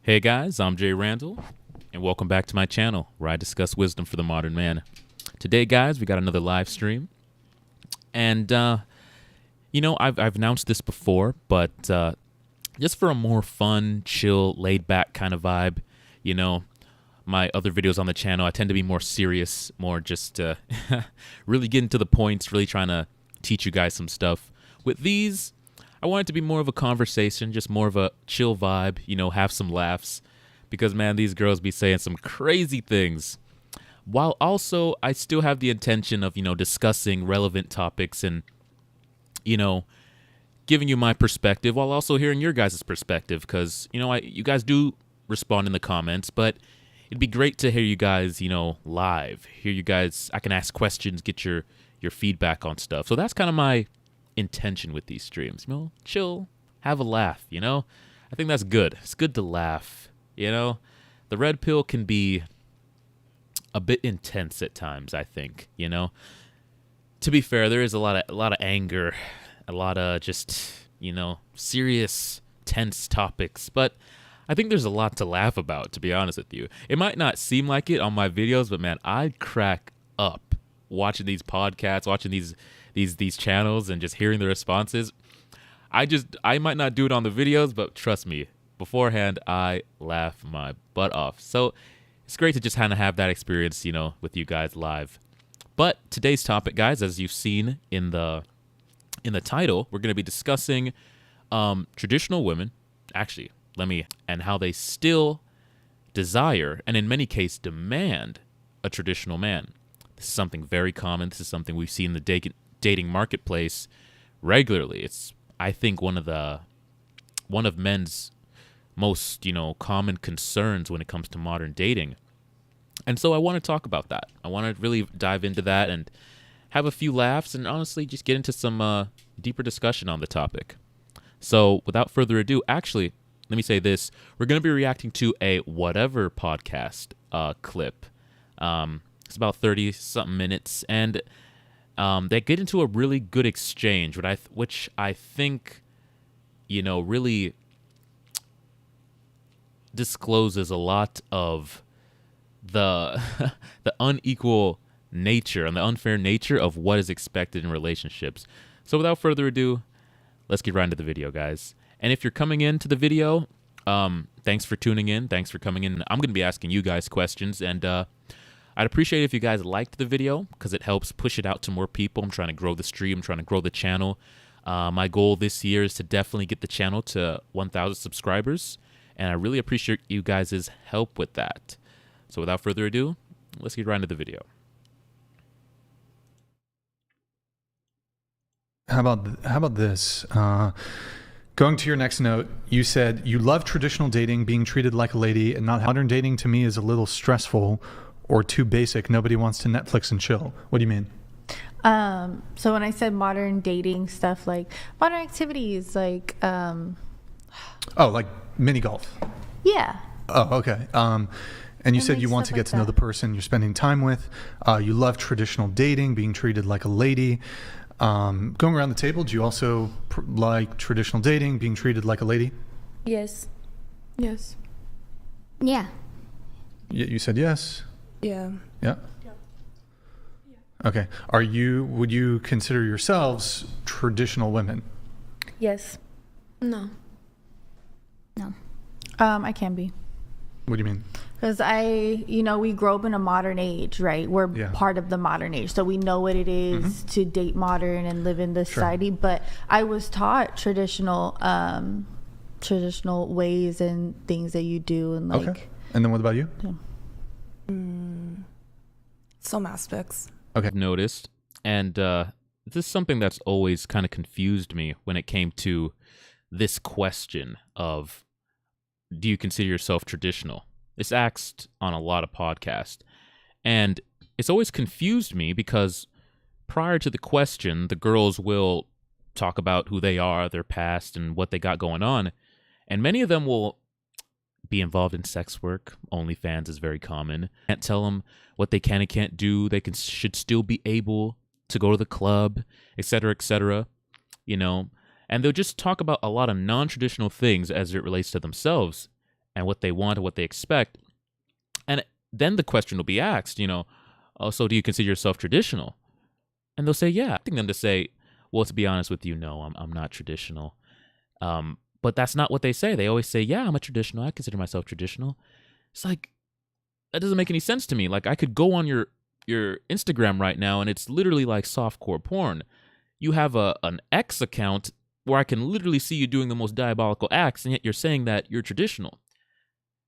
Hey guys, I'm Jay Randall, and welcome back to my channel where I discuss wisdom for the modern man. Today, guys, we got another live stream, and I've announced this before, but just for a more fun, chill, laid-back kind of vibe, my other videos on the channel, I tend to be more serious, more just really getting to the points, really trying to teach you guys some stuff. With these, I want it to be more of a conversation, just more of a chill vibe, have some laughs. Because, man, these girls be saying some crazy things. While also, I still have the intention of, discussing relevant topics and, giving you my perspective while also hearing your guys' perspective. Because, you guys do respond in the comments, but it'd be great to hear you guys, live. Hear you guys, I can ask questions, get your feedback on stuff. So that's kind of my intention with these streams, chill, have a laugh, I think that's good. It's good to laugh, the red pill can be a bit intense at times, I think, to be fair, there is a lot of anger, a lot of just, serious, tense topics, but I think there's a lot to laugh about, to be honest with you. It might not seem like it on my videos, but man, I crack up watching these podcasts, watching these channels and just hearing the responses. I might not do it on the videos, but trust me, beforehand, I laugh my butt off. So it's great to just kind of have that experience, with you guys live. But today's topic, guys, as you've seen in the title, we're going to be discussing traditional women, and how they still desire, and in many cases demand, a traditional man. This is something very common. This is something we see in the dating marketplace regularly. It's, I think, one of men's most, common concerns when it comes to modern dating. And so I want to talk about that. I want to really dive into that and have a few laughs and honestly just get into some deeper discussion on the topic. So without further ado, actually, let me say this. We're going to be reacting to a Whatever podcast clip. It's about 30-something minutes, and they get into a really good exchange, which I think, really discloses a lot of the the unequal nature and the unfair nature of what is expected in relationships. So without further ado, let's get right into the video, guys. And if you're coming into the video, thanks for tuning in. Thanks for coming in. I'm going to be asking you guys questions, and I'd appreciate it if you guys liked the video because it helps push it out to more people. I'm trying to grow the stream. I'm trying to grow the channel. My goal this year is to definitely get the channel to 1,000 subscribers, and I really appreciate you guys' help with that. So without further ado, let's get right into the video. How about this? Going to your next note, you said you love traditional dating, being treated like a lady, and not modern dating to me is a little stressful or too basic. Nobody wants to Netflix and chill. What do you mean? So when I said modern dating stuff, like modern activities, like like mini golf. Yeah. Oh, okay. And you said you want to get to know the person you're spending time with. You love traditional dating, being treated like a lady. Going around the table, do you also like traditional dating, being treated like a lady? Yes. Yes. Yeah. You said yes. Yeah. Yeah. Okay. Would you consider yourselves traditional women? Yes. No. No. I can be. What do you mean? Because we grow up in a modern age, right? We're part of the modern age. So we know what it is to date modern and live in this society. But I was taught traditional ways and things that you do. And okay. And then what about you? Yeah. Some aspects. Okay. I've noticed, and this is something that's always kind of confused me when it came to this question of, do you consider yourself traditional? It's asked on a lot of podcasts, and it's always confused me because prior to the question, the girls will talk about who they are, their past, and what they got going on, and many of them will be involved in sex work. OnlyFans is very common. Can't tell them what they can and can't do. They should still be able to go to the club, etc., etc., and they'll just talk about a lot of non-traditional things as it relates to themselves. and what they want and what they expect. And then the question will be asked, oh, so do you consider yourself traditional? And they'll say, yeah. I think them to say, well, to be honest with you, no, I'm not traditional. But that's not what they say. They always say, yeah, I'm a traditional. I consider myself traditional. It's like, that doesn't make any sense to me. Like, I could go on your Instagram right now, and it's literally like softcore porn. You have an X account where I can literally see you doing the most diabolical acts, and yet you're saying that you're traditional.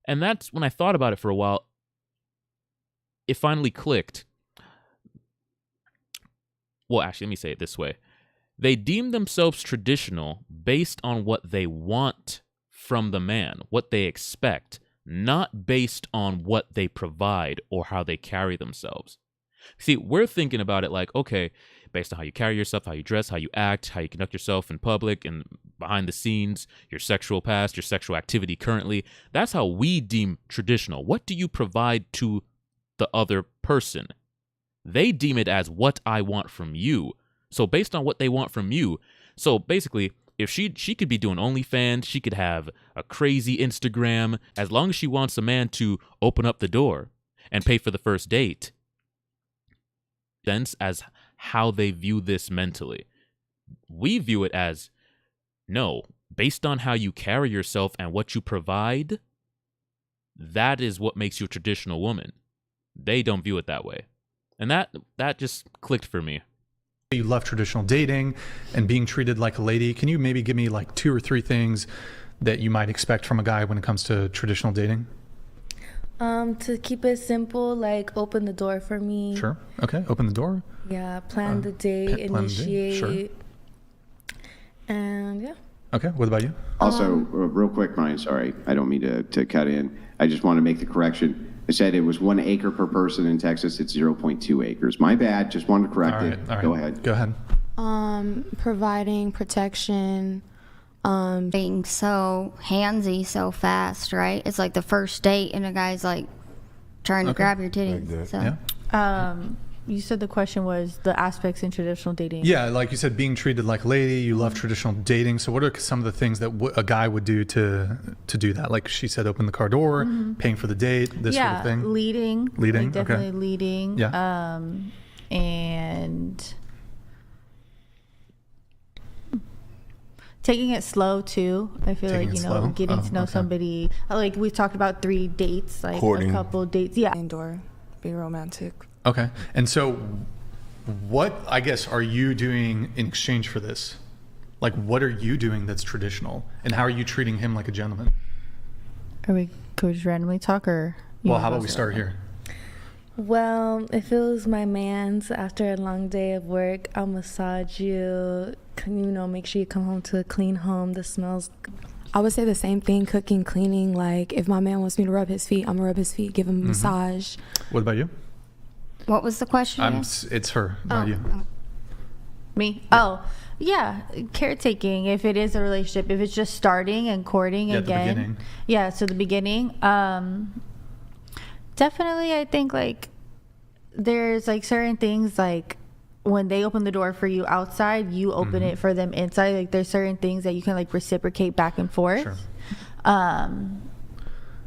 And that's when I thought about it for a while. It finally clicked. Well, actually, let me say it this way. They deem themselves traditional based on what they want from the man, what they expect, not based on what they provide or how they carry themselves. See, we're thinking about it like, okay, based on how you carry yourself, how you dress, how you act, how you conduct yourself in public and behind the scenes, your sexual past, your sexual activity currently, that's how we deem traditional. What do you provide to the other person? They deem it as what I want from you. So based on what they want from you, so basically, if she could be doing OnlyFans, she could have a crazy Instagram, as long as she wants a man to open up the door and pay for the first date. Sense as how they view this mentally. We view it as, no, based on how you carry yourself and what you provide, that is what makes you a traditional woman. They don't view it that way. And that just clicked for me. You love traditional dating and being treated like a lady. Can you maybe give me like 2 or 3 things that you might expect from a guy when it comes to traditional dating? To keep it simple, like open the door for me. Sure. Okay. Open the door. Yeah. Plan the date, initiate. Sure. And yeah. Okay. What about you? Also, real quick, Brian, sorry, I don't mean to cut in. I just want to make the correction. I said it was 1 acre per person in Texas. It's 0.2 acres. My bad. Just wanted to correct it. All right. Go ahead. Go ahead. Providing protection. Being so handsy so fast, right? It's like the first date and a guy's like trying to grab your titties. Like that. So Yeah. You said the question was the aspects in traditional dating. Yeah, like you said, being treated like a lady. You love traditional dating. So, what are some of the things that a guy would do to do that? Like she said, open the car door, paying for the date, this sort of thing. Leading, Leading, like definitely okay. leading. Yeah. And taking it slow too. I feel Taking like it slow? getting to know Okay. somebody. Like we talked about 3 dates, like Courting. a couple dates. Yeah. Indoor. Be romantic. Okay. And so, what I guess are you doing in exchange for this? Like, what are you doing that's traditional, and how are you treating him like a gentleman? Could we just randomly talk or? Well, how about we start here? Well, if it was my man's after a long day of work, I'll massage you. Make sure you come home to a clean home. The smells. I would say the same thing, cooking, cleaning. Like if my man wants me to rub his feet, I'm gonna rub his feet, give him a massage. What about you? what was the question? again? It's her, not you. Me? Oh, yeah. Caretaking, if it is a relationship, if it's just starting and courting Yeah, at the again. beginning. Yeah, so the beginning. Definitely, I think like there's like certain things like when they open the door for you outside, you open it for them inside. Like there's certain things that you can like reciprocate back and forth. Sure.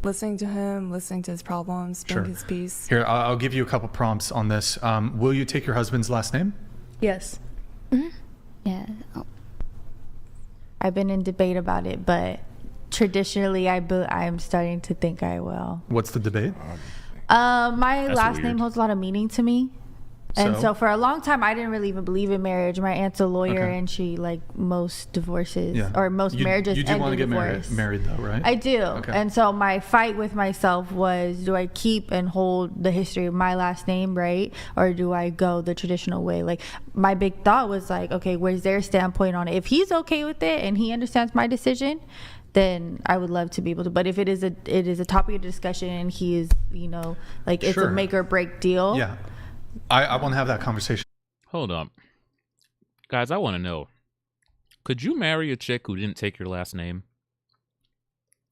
Listening to him, listening to his problems, being Sure. his peace. Here, I'll give you a couple prompts on this. Will you take your husband's last name? Yes. Yeah. Oh, I've been in debate about it, but traditionally, I'm starting to think I will. What's the debate? My That's last weird. name holds a lot of meaning to me. And So? so for a long time, I didn't really even believe in marriage. My aunt's a lawyer, Okay. and she like most divorces Yeah. or most marriages You do end want to in get divorce. married though, right? I do. Okay. And so my fight with myself was, do I keep and hold the history of my last name, right? Or do I go the traditional way? Like my big thought was like, okay, where's their standpoint on it? If he's okay with it and he understands my decision, then I would love to be able to. But if it is a topic of discussion and he is, like it's Sure. a make or break deal. Yeah. I want to have that conversation. Hold up. Guys, I want to know. Could you marry a chick who didn't take your last name?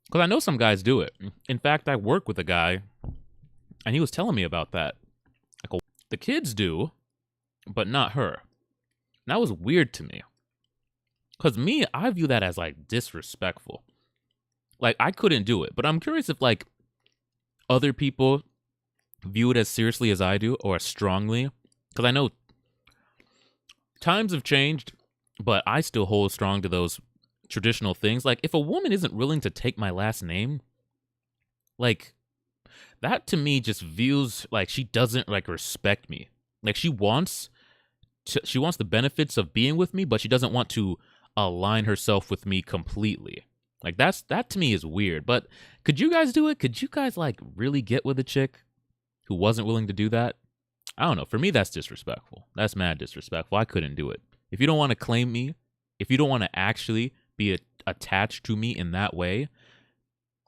Because I know some guys do it. In fact, I work with a guy, and he was telling me about that. I go, the kids do, but not her. And that was weird to me. Because me, I view that as, like, disrespectful. Like, I couldn't do it. But I'm curious if, like, other people view it as seriously as I do or as strongly. Because I know times have changed, but I still hold strong to those traditional things. Like, if a woman isn't willing to take my last name, like, that to me just feels like she doesn't, like, respect me. Like, she wants the benefits of being with me, but she doesn't want to align herself with me completely. Like, that to me is weird. But could you guys do it? Could you guys, like, really get with a chick who wasn't willing to do that? I don't know. For me, that's disrespectful. That's mad disrespectful. I couldn't do it. If you don't want to claim me, if you don't want to actually be attached to me in that way,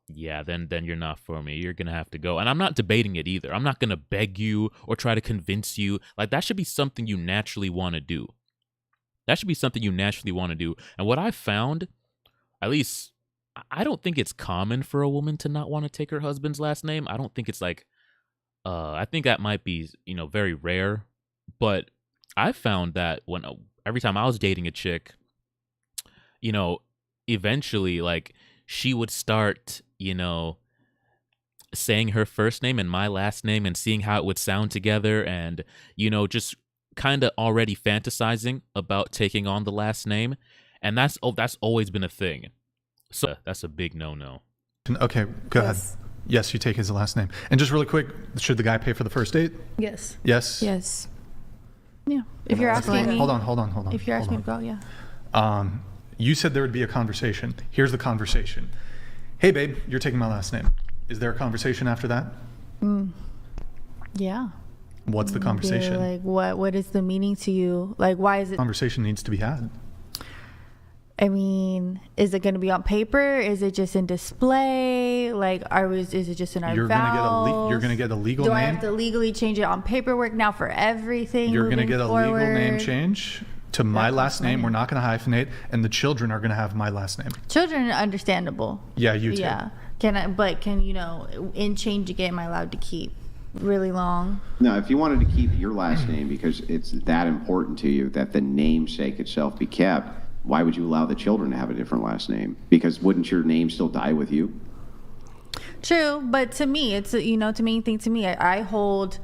yeah, then you're not for me. You're going to have to go. And I'm not debating it either. I'm not going to beg you or try to convince you. Like, that should be something you naturally want to do. That should be something you naturally want to do. And what I found, at least, I don't think it's common for a woman to not want to take her husband's last name. I don't think it's like, I think that might be, very rare. But I found that every time I was dating a chick, eventually, like, she would start, saying her first name and my last name and seeing how it would sound together and, just kind of already fantasizing about taking on the last name. And that's always been a thing. So that's a big no-no. Okay, go ahead. Yes, you take his last name. And just really quick, should the guy pay for the first date? Yes. Yes? Yes. Yeah. If you're asking me. Hold on. If you're asking me to go, yeah. You said there would be a conversation. Here's the conversation. Hey, babe, you're taking my last name. Is there a conversation after that? Yeah. What's the conversation? Yeah, like, what is the meaning to you? Like, why is it? Conversation needs to be had. I mean, is it going to be on paper? Is it just in display? Like, is it just in our vows? You're gonna get a legal name. Do I have to legally change it on paperwork now for everything? You're gonna get a legal name forward? change to my last name. We're not gonna hyphenate, and the children are gonna have my last name. Children are understandable. Yeah, you too. Yeah. Can in changing it, am I allowed to keep really long? No, if you wanted to keep your last name because it's that important to you that the namesake itself be kept, why would you allow the children to have a different last name? Because wouldn't your name still die with you? True, but to me, it's to me, I hold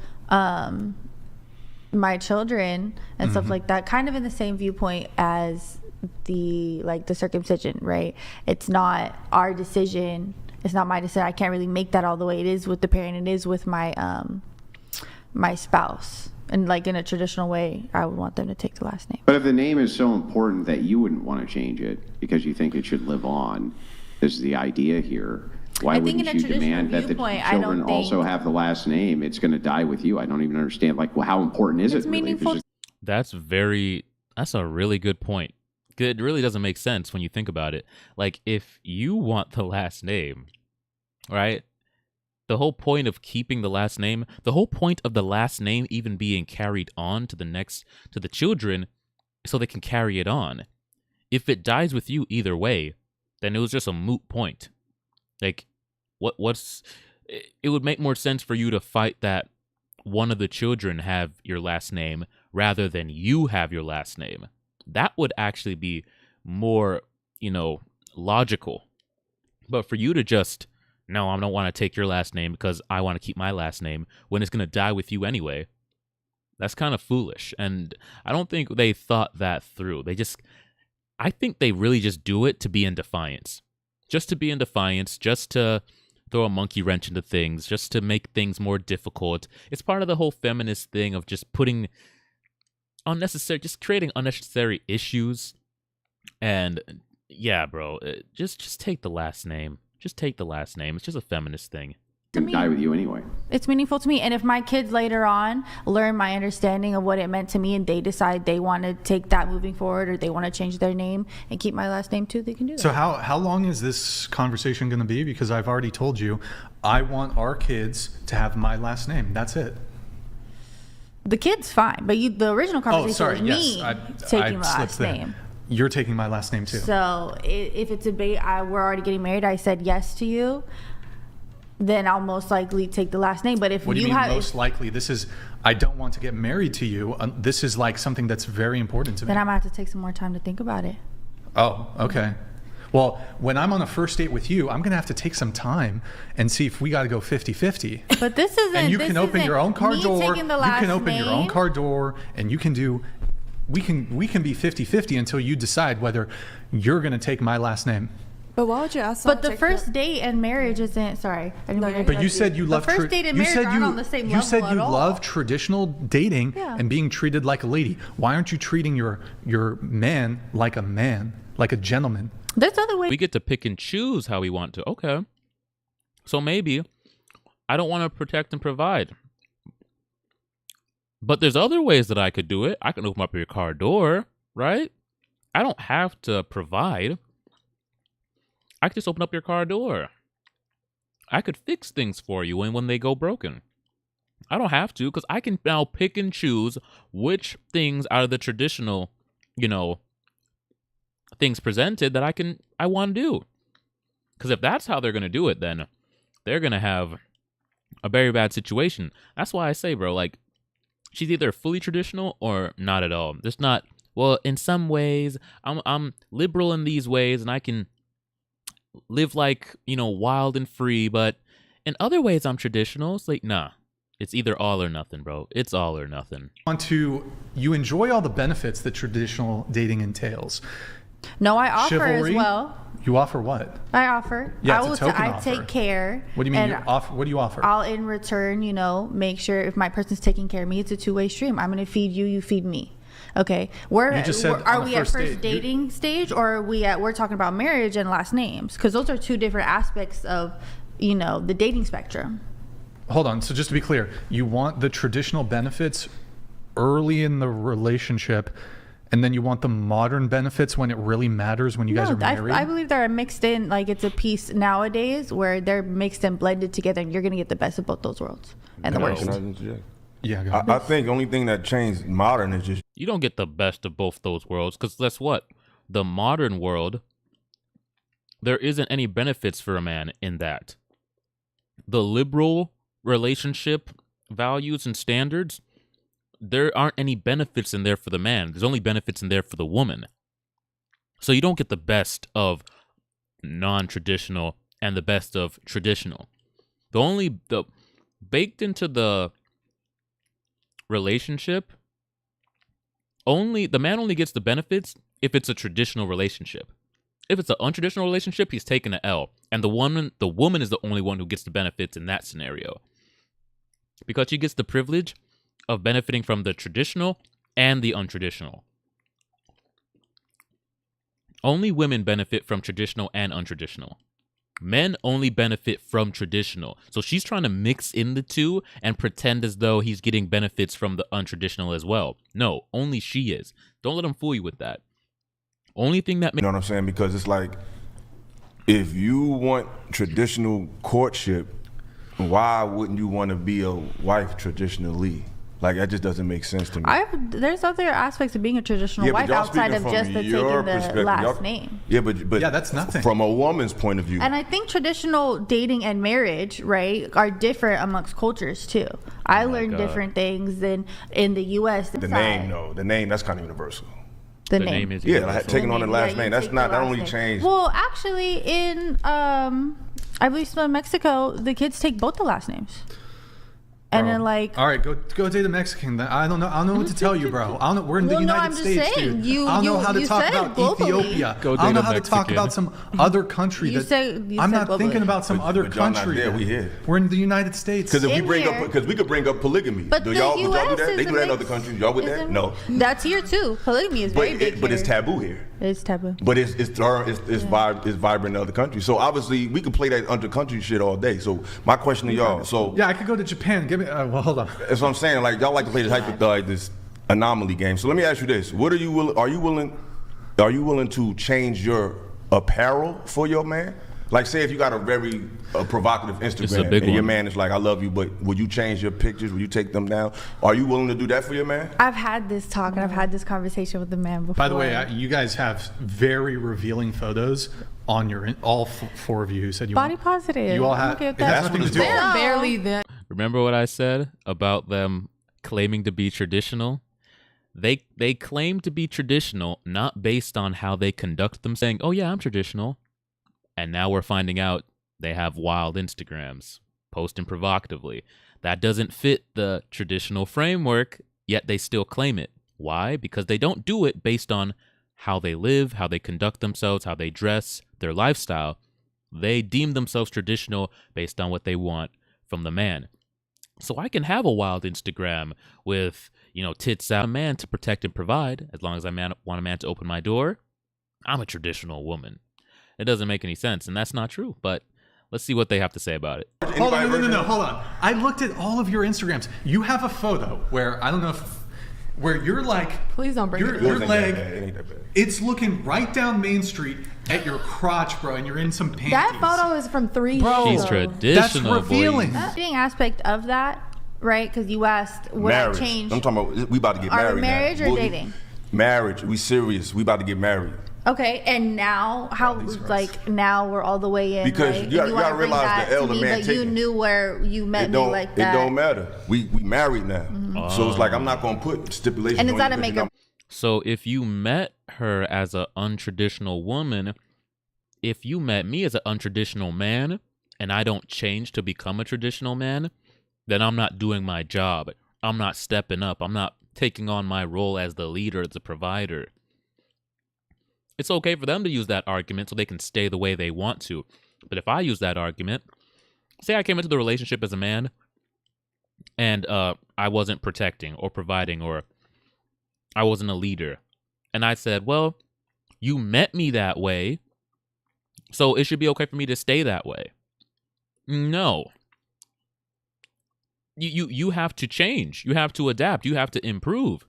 my children and stuff like that kind of in the same viewpoint as the circumcision, right? It's not our decision. It's not my decision. I can't really make that all the way. It is with the parent. It is with my my spouse. And like in a traditional way, I would want them to take the last name. But if the name is so important that you wouldn't want to change it because you think it should live on, this is the idea here. Why wouldn't you demand that the children also have the last name? It's going to die with you. I don't even understand. Like, well, how important is it really? That's a really good point. It really doesn't make sense when you think about it. Like, if you want the last name, right? The whole point of keeping the last name, the whole point of the last name even being carried on to the children so they can carry it on. If it dies with you either way, then it was just a moot point. Like, it would make more sense for you to fight that one of the children have your last name rather than you have your last name. That would actually be more, logical. But for you to just, no, I don't want to take your last name because I want to keep my last name when it's going to die with you anyway, that's kind of foolish. And I don't think they thought that through. I think they really just do it to be in defiance. Just to be in defiance, just to throw a monkey wrench into things, just to make things more difficult. It's part of the whole feminist thing of just creating unnecessary issues. And yeah, bro, just take the last name. Just take the last name. It's just a feminist thing. It's going to die with you anyway. It's meaningful to me. And if my kids later on learn my understanding of what it meant to me and they decide they want to take that moving forward or they want to change their name and keep my last name too, they can do that. So how long is this conversation going to be? Because I've already told you, I want our kids to have my last name. That's it. The kid's fine, but the original conversation was me taking the last name. You're taking my last name too. So if it's we're already getting married, I said yes to you, then I'll most likely take the last name. But if what do you mean most likely? This is, I don't want to get married to you. This is like something that's very important to me. Then I'm going to have to take some more time to think about it. Oh, okay. Well, when I'm on a first date with you, I'm going to have to take some time and see if we got to go 50-50. But this isn't. And you can open your own car door. You can open name. your own car door, and you can do. We can be 50-50 until you decide whether you're going to take my last name. But why would you ask? But the first date and marriage isn't. Sorry, but you said you love. The first date and marriage aren't on the same level. You said you at all. love traditional dating and being treated like a lady. Why aren't you treating your man, like a gentleman? There's other ways. We get to pick and choose how we want to. Okay, so maybe I don't want to protect and provide. But there's other ways that I could do it. I can open up your car door, right? I don't have to provide. I could just open up your car door. I could fix things for you when they go broken. I don't have to, because I can now pick and choose which things out of the traditional, things presented that I want to do. Because if that's how they're going to do it, then they're going to have a very bad situation. That's why I say, bro, like, she's either fully traditional or not at all. There's not, well, in some ways, I'm liberal in these ways, and I can live like, wild and free, but in other ways I'm traditional. It's like, nah, it's either all or nothing, bro. It's all or nothing. You enjoy all the benefits that traditional dating entails. No, I offer Chivalry, as well. You offer what? I offer. Yeah, it's a token I offer. take care. What do you mean you offer? What do you offer? I'll in return, make sure if my person's taking care of me, it's a two-way stream. I'm going to feed you, you feed me. Okay. Are we at first dating stage, or we're talking about marriage and last names? Because those are two different aspects of, the dating spectrum. Hold on. So just to be clear, you want the traditional benefits early in the relationship, and then you want the modern benefits when it really matters, when you guys are married? I believe they're mixed in, like it's a piece nowadays where they're mixed and blended together, and you're going to get the best of both those worlds and the worst. Yeah, go ahead. I think the only thing that changed modern is just... You don't get the best of both those worlds, because guess what? The modern world, there isn't any benefits for a man in that. The liberal relationship values and standards, there aren't any benefits in there for the man. There's only benefits in there for the woman. So you don't get the best of non-traditional and the best of traditional. The baked into the relationship, the man only gets the benefits if it's a traditional relationship. If it's an untraditional relationship, he's taking an L. And the woman is the only one who gets the benefits in that scenario. Because she gets the privilege of benefiting from the traditional and the untraditional. Only women benefit from traditional and untraditional. Men only benefit from traditional. So she's trying to mix in the two and pretend as though he's getting benefits from the untraditional as well. No, only she is. Don't let him fool you with that. Only thing that... You know what I'm saying? Because it's like, if you want traditional courtship, why wouldn't you want to be a wife traditionally? Like, that just doesn't make sense to me. There's other aspects of being a traditional wife outside of just taking the last name. Yeah, but yeah, that's nothing. From a woman's point of view. And I think traditional dating and marriage, right, are different amongst cultures too. I learned different things than in the U.S. The name, that's kind of universal. The name is like taking on the last name. That's not, that only changed. Well, actually, in I believe in Mexico, the kids take both the last names. And then all right, go date a Mexican. I don't know what to tell you, bro. I don't know. We're in the United States, dude. I don't know how to talk about Ethiopia. I don't know how to talk about some other country. I'm not thinking about some other country. Yeah, we here. We're in the United States. Because we could bring up polygamy. But would y'all do that? They do that in other countries. Y'all with that? No. That's here too. Polygamy is very big. But it's taboo here. It's taboo. But it's vibrant in other countries. So obviously we could play that under country shit all day. So my question to y'all. So yeah, I could go to Japan. Give me. Well, hold on. That's what I'm saying. Like, y'all like to play this anomaly game. So let me ask you this: What are you willing to change your apparel for your man? Like, say if you got a very provocative Instagram and your man is like, "I love you," but would you change your pictures? Would you take them down? Are you willing to do that for your man? I've had this talk and I've had this conversation with the man before. By the way, you guys have very revealing photos on your all four of you who said you body positive. You all have. Okay, that's nothing to do. They're barely that. Remember what I said about them claiming to be traditional? They claim to be traditional not based on how they conduct them, saying, "Oh yeah, I'm traditional." And now we're finding out they have wild Instagrams, posting provocatively. That doesn't fit the traditional framework, yet they still claim it. Why? Because they don't do it based on how they live, how they conduct themselves, how they dress, their lifestyle. They deem themselves traditional based on what they want from the man. So I can have a wild Instagram with, tits out, a man to protect and provide. As long as I want a man to open my door, I'm a traditional woman. It doesn't make any sense, and that's not true. But let's see what they have to say about it. Hold on, no, hold on. I looked at all of your Instagrams. You have a photo where, I don't know if, where you're like, please don't bring your leg, it's looking right down Main Street at your crotch, bro, and you're in some panties. That photo is from 3 years ago. She's traditional. That's revealing. Being aspect of that, right? Because you asked, would I change? I'm talking about, we about to get married. Marriage now. or dating? Marriage. We serious. We about to get married. Okay, and now now we're all the way in, because right? you gotta realize the elder man but you knew where you met me like that. It don't matter. We married now, so it's like I'm not gonna put stipulations. And is that a makeup? So if you met her as an untraditional woman, if you met me as an untraditional man, and I don't change to become a traditional man, then I'm not doing my job. I'm not stepping up. I'm not taking on my role as the leader, as the provider. It's okay for them to use that argument so they can stay the way they want to. But if I use that argument, say I came into the relationship as a man and I wasn't protecting or providing, or I wasn't a leader, and I said, well, you met me that way, so it should be okay for me to stay that way. No. You have to change. You have to adapt. You have to improve.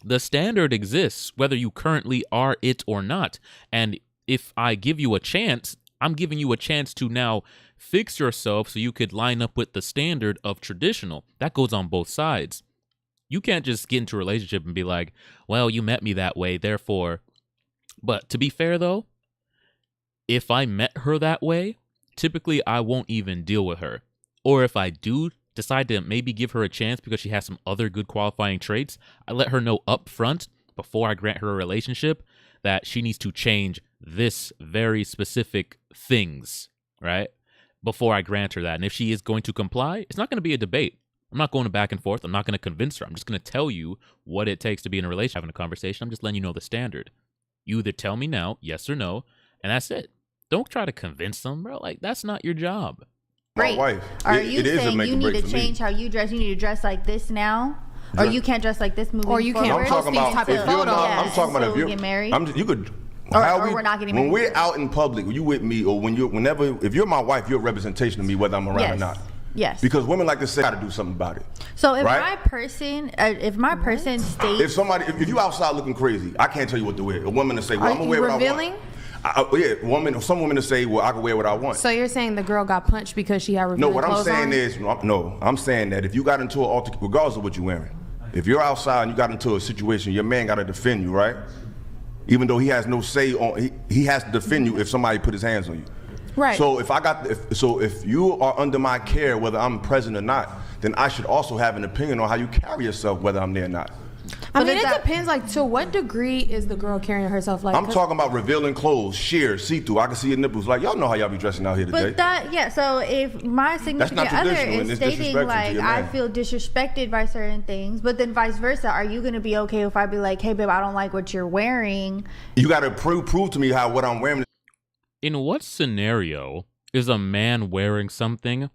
The standard exists, whether you currently are it or not. And if I give you a chance, I'm giving you a chance to now fix yourself so you could line up with the standard of traditional. That goes on both sides. You can't just get into a relationship and be like, well, you met me that way, therefore. But to be fair, though, if I met her that way, typically I won't even deal with her. Or if I do decide to maybe give her a chance because she has some other good qualifying traits, I let her know up front before I grant her a relationship that she needs to change this very specific things, right? Before I grant her that. And if she is going to comply, it's not going to be a debate. I'm not going back and forth. I'm not going to convince her. I'm just going to tell you what it takes to be in a relationship, having a conversation. I'm just letting you know the standard. You either tell me now, yes or no, and that's it. Don't try to convince them, bro. Like, that's not your job. My wife. Are you saying you need to change how you dress? You need to dress like this now? Or you can't dress like this moving forward? Or you can't post these type of photos. I'm talking about if you get married? You could... Or we're not getting married. When we're out in public, you with me, or if you're my wife, you're a representation of me, whether I'm around or not. Yes. Because women like to say, I got to do something about it. So if my person states... If you outside looking crazy, I can't tell you what to wear. A woman to say, well, I'm going to wear what I want. Revealing? Some women to say, well, I can wear what I want. So you're saying the girl got punched because she had revealing clothes on? I'm saying that if you got into an altercation, regardless of what you're wearing, if you're outside and you got into a situation, your man got to defend you, right? Even though he has no say on, he has to defend you if somebody put his hands on you. Right. So if you are under my care, whether I'm present or not, then I should also have an opinion on how you carry yourself, whether I'm there or not. I mean, it depends. Like, to what degree is the girl carrying herself? Like, I'm talking about revealing clothes, sheer, see-through. I can see your nipples. Like, y'all know how y'all be dressing out here today. But so if my significant other is stating like I feel disrespected by certain things, but then vice versa, are you gonna be okay if I be like, hey babe, I don't like what you're wearing? You gotta prove to me what I'm wearing. In what scenario is a man wearing something?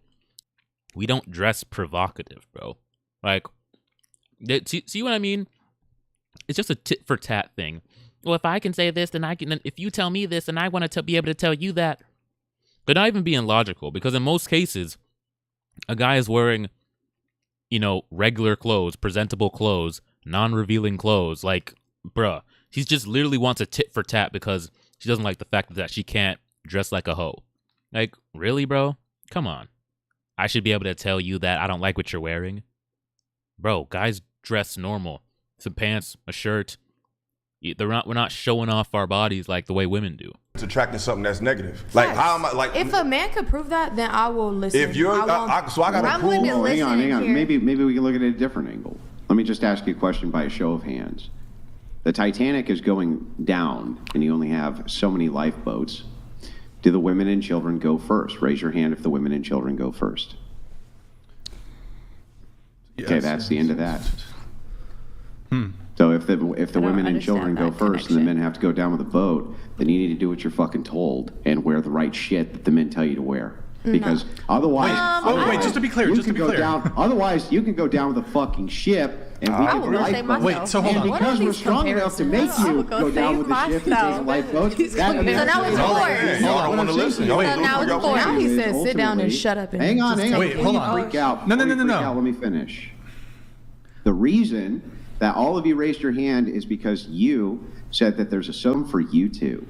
We don't dress provocative, bro. Like, see what I mean? It's just a tit for tat thing. Well, if I can say this, then I can. Then if you tell me this, and I want to be able to tell you that. They're not even being logical, because in most cases, a guy is wearing, regular clothes, presentable clothes, non-revealing clothes. Like, bruh, he just literally wants a tit for tat because she doesn't like the fact that she can't dress like a hoe. Like, really, bro? Come on. I should be able to tell you that I don't like what you're wearing? Bro, guys dress normal. Some pants, a shirt. We're not showing off our bodies like the way women do. It's attracting something that's negative. Like, how am I, like... If a man could prove that, then I will listen. If you're... so I got to prove... Hang on. Maybe we can look at it at a different angle. Let me just ask you a question by a show of hands. The Titanic is going down, and you only have so many lifeboats. Do the women and children go first? Raise your hand if the women and children go first. Okay, that's the end of that. So if the women and children go first and the men have to go down with a boat, then you need to do what you're fucking told and wear the right shit that the men tell you to wear. Because otherwise, wait, just to be clear, otherwise you can go down with a fucking ship and we can lifeboat. Wait, so hold on. And because we're strong enough to make you go down with the ship and take a lifeboat, so now it's forced. Y'all don't want to listen. Y'all So now it's forced. Now he says, sit down and shut up. And hang on. Wait, hold on. Freak out. No. Let me finish. The reason that all of you raised your hand is because you said that there's a sum for you two.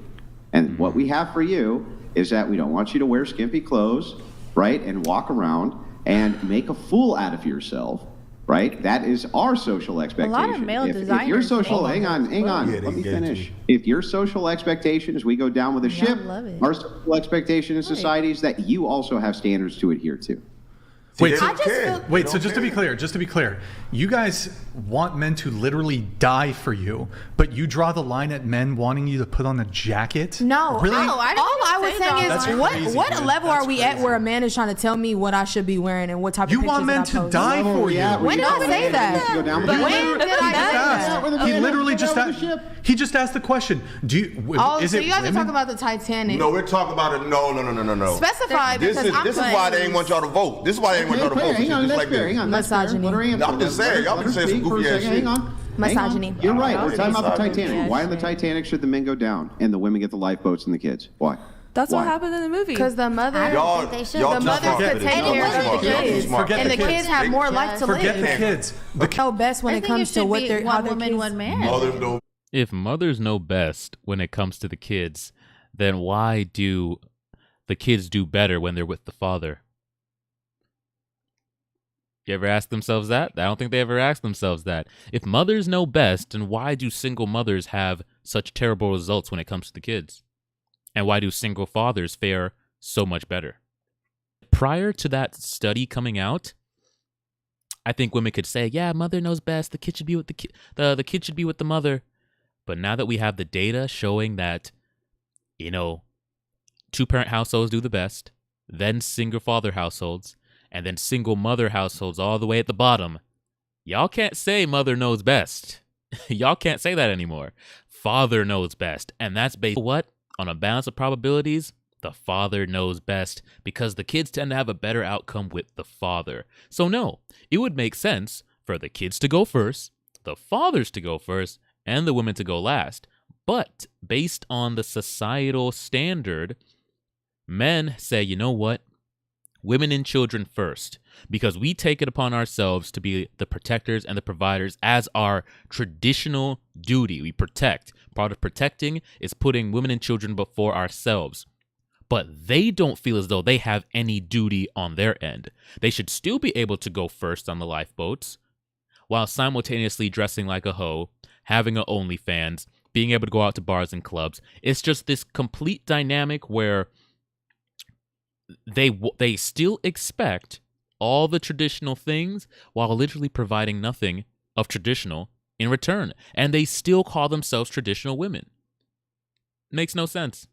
And what we have for you is that we don't want you to wear skimpy clothes, right, and walk around and make a fool out of yourself, right? That is our social expectation. A lot of male designers. If your social, hang on, let me finish. If your social expectation is we go down with a ship, our social expectation in society is that you also have standards to adhere to. Wait, so just to be clear, you guys want men to literally die for you, but you draw the line at men wanting you to put on a jacket? No, really? all I was saying is, what level are we at where a man is trying to tell me what I should be wearing and what type of pictures you want men to die for you? When did I say that? When did I say that? He literally just asked the question. So you guys are talking about the Titanic? No, we're talking about it. No. Specify This is why they ain't want y'all to vote. This is why they ain't want y'all to vote. Hang on, misogyny. I'm just saying, y'all been saying some goofy ass shit. Hang on. Misogyny. You're right. We're talking about the Titanic. Why in the Titanic should the men go down and the women get the lifeboats and the kids? Why? That's what happened in the movie. Because the mother, Y'all could take care of the kids, and the kids have more life to live. Forget the kids. They know best when it comes to what they're how their kids. One man. If mothers know best when it comes to the kids, then why do the kids do better when they're with the father? You ever ask themselves that? I don't think they ever asked themselves that. If mothers know best, then why do single mothers have such terrible results when it comes to the kids? And why do single fathers fare so much better? Prior to that study coming out, I think women could say, yeah, mother knows best. The kid should be with the kid should be with the mother. But now that we have the data showing that, two-parent households do the best, then single father households, and then single mother households all the way at the bottom, y'all can't say mother knows best. Y'all can't say that anymore. Father knows best. And that's based on what? On a balance of probabilities, the father knows best because the kids tend to have a better outcome with the father. So no, it would make sense for the kids to go first, the fathers to go first, and the women to go last. But based on the societal standard, men say, you know what? Women and children first, because we take it upon ourselves to be the protectors and the providers as our traditional duty. We protect. Part of protecting is putting women and children before ourselves. But they don't feel as though they have any duty on their end. They should still be able to go first on the lifeboats, while simultaneously dressing like a hoe, having an OnlyFans, being able to go out to bars and clubs. It's just this complete dynamic where they still expect all the traditional things while literally providing nothing of traditional in return. And they still call themselves traditional women. Makes no sense.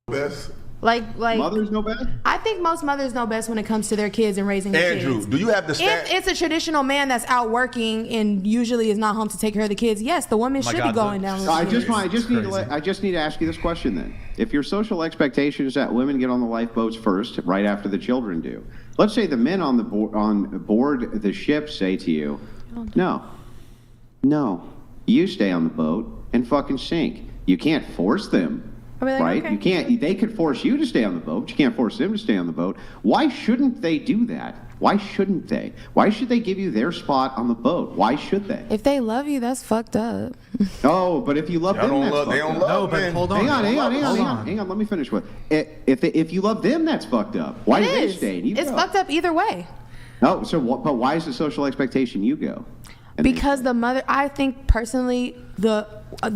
Best. Like mothers know best? I think most mothers know best when it comes to their kids and raising their kids. Andrew, do you have the stat? If it's a traditional man that's out working and usually is not home to take care of the kids, yes, the woman should be going down with I just need to ask you this question then. If your social expectation is that women get on the lifeboats first, right after the children do, let's say the men on board the ship say to you, no, you stay on the boat and fucking sink. You can't force them. Right? Okay. You can't. They could force you to stay on the boat, but you can't force them to stay on the boat. Why shouldn't they do that? Why shouldn't they? Why should they give you their spot on the boat? Why should they? If they love you, that's fucked up. Oh, but if you love them, that's fucked up. They don't love. No, but hold on. Hang on. Let me finish with. If you love them, that's fucked up. Why do they stay? It's fucked up either way. No, but why is the social expectation you go? Because the mother, I think personally, the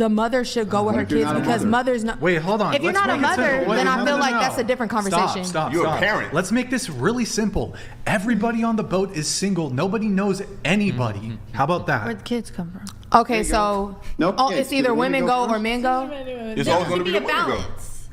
mother should go with her kids because mothers know. Wait, hold on. If you're not a mother, then I feel like that's a different conversation. Stop. You're a parent. Let's make this really simple. Everybody on the boat is single. Nobody knows anybody. How about that? Where'd the kids come from? Okay, so it's either women go or men go. It's always going to be a balance.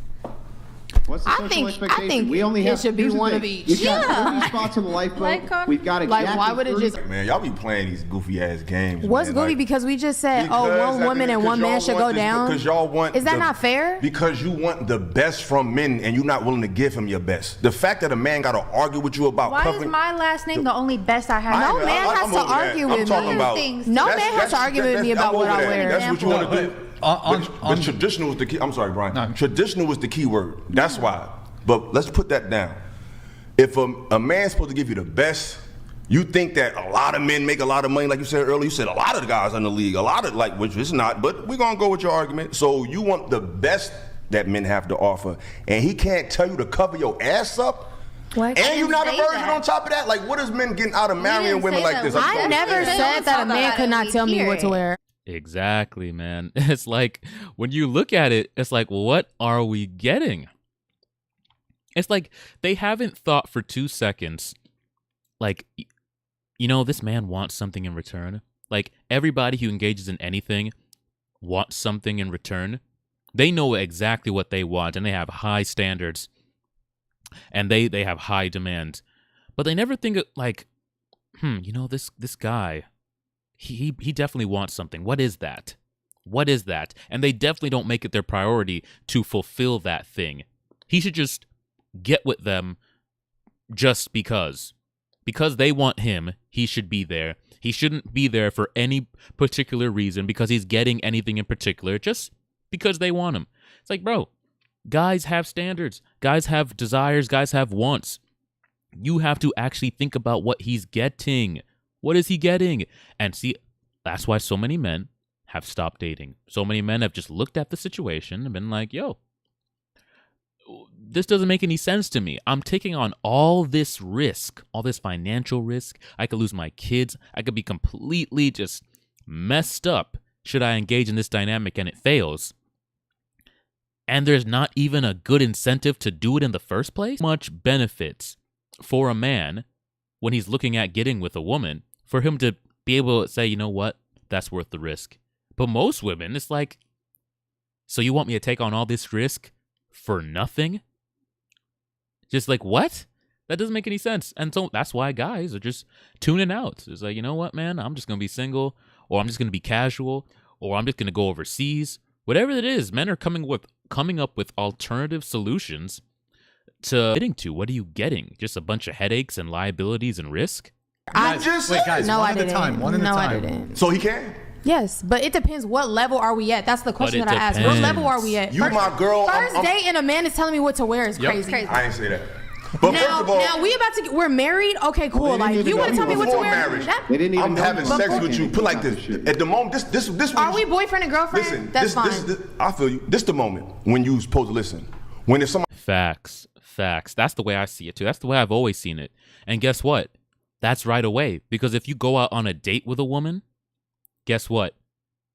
What's the social expectation? I think we only have, it should be one of each. We've got 30 spots on the lifeboat. We've got exactly why would it 30 just... Man, y'all be playing these goofy ass games. What's man. goofy? Like, because we just said, one woman and one man should go down. Because y'all want. Is that not fair? Because you want the best from men and you're not willing to give him your best. The fact that a man got to argue with you about why covering. is my last name the only best I have? No man has to argue with me. No man has to argue with me about what I wear. That's what you want to do. But traditional is the key. I'm sorry, Brian. No. Traditional is the key word. That's why. But let's put that down. If a man's supposed to give you the best, you think that a lot of men make a lot of money, like you said earlier. You said a lot of the guys in the league, a lot of which is not. But we're gonna go with your argument. So you want the best that men have to offer, and he can't tell you to cover your ass up. What? And you're not a virgin on top of that. Like, what is men getting out of marrying women like this? I never said that a man could not tell me what to wear. Exactly, man. It's like, when you look at it, it's like, what are we getting? It's like they haven't thought for 2 seconds, like, this man wants something in return. Like, everybody who engages in anything wants something in return. They know exactly what they want, and they have high standards, and they have high demands. But they never think of, like, this guy, he definitely wants something. What is that? What is that? And they definitely don't make it their priority to fulfill that thing. He should just get with them just because. Because they want him, he should be there. He shouldn't be there for any particular reason because he's getting anything in particular, just because they want him. It's like, bro, guys have standards. Guys have desires. Guys have wants. You have to actually think about what he's getting. What is he getting? And see, that's why so many men have stopped dating. So many men have just looked at the situation and been like, yo, this doesn't make any sense to me. I'm taking on all this risk, all this financial risk. I could lose my kids. I could be completely just messed up should I engage in this dynamic and it fails. And there's not even a good incentive to do it in the first place. Much benefits for a man when he's looking at getting with a woman for him to be able to say, you know what, that's worth the risk. But most women, it's like, so you want me to take on all this risk for nothing? Just like, what? That doesn't make any sense. And so that's why guys are just tuning out. It's like, you know what, man, I'm just going to be single, or I'm just going to be casual, or I'm just going to go overseas. Whatever it is, men are coming up with alternative solutions to getting to. What are you getting? Just a bunch of headaches and liabilities and risk? Guys, No, one I at a didn't. time. One at a No, I time. didn't. So he can? Yes, but it depends. What level are we at? That's the question it that I asked. What depends. level are we at? You my girl. First date and a man is telling me what to wear is crazy. I didn't say that. But Now, first of all, now we're married. Okay, cool. they didn't Like even you want to know tell me you what to before wear? marriage. They didn't even I'm know having you sex before. with you. Put like this. At the moment, this. Are we boyfriend and girlfriend? Listen, That's fine. I feel you. This the moment when you supposed to listen. When there's somebody. Facts. That's the way I see it too. That's the way I've always seen it. And guess what? That's right away. Because if you go out on a date with a woman, guess what?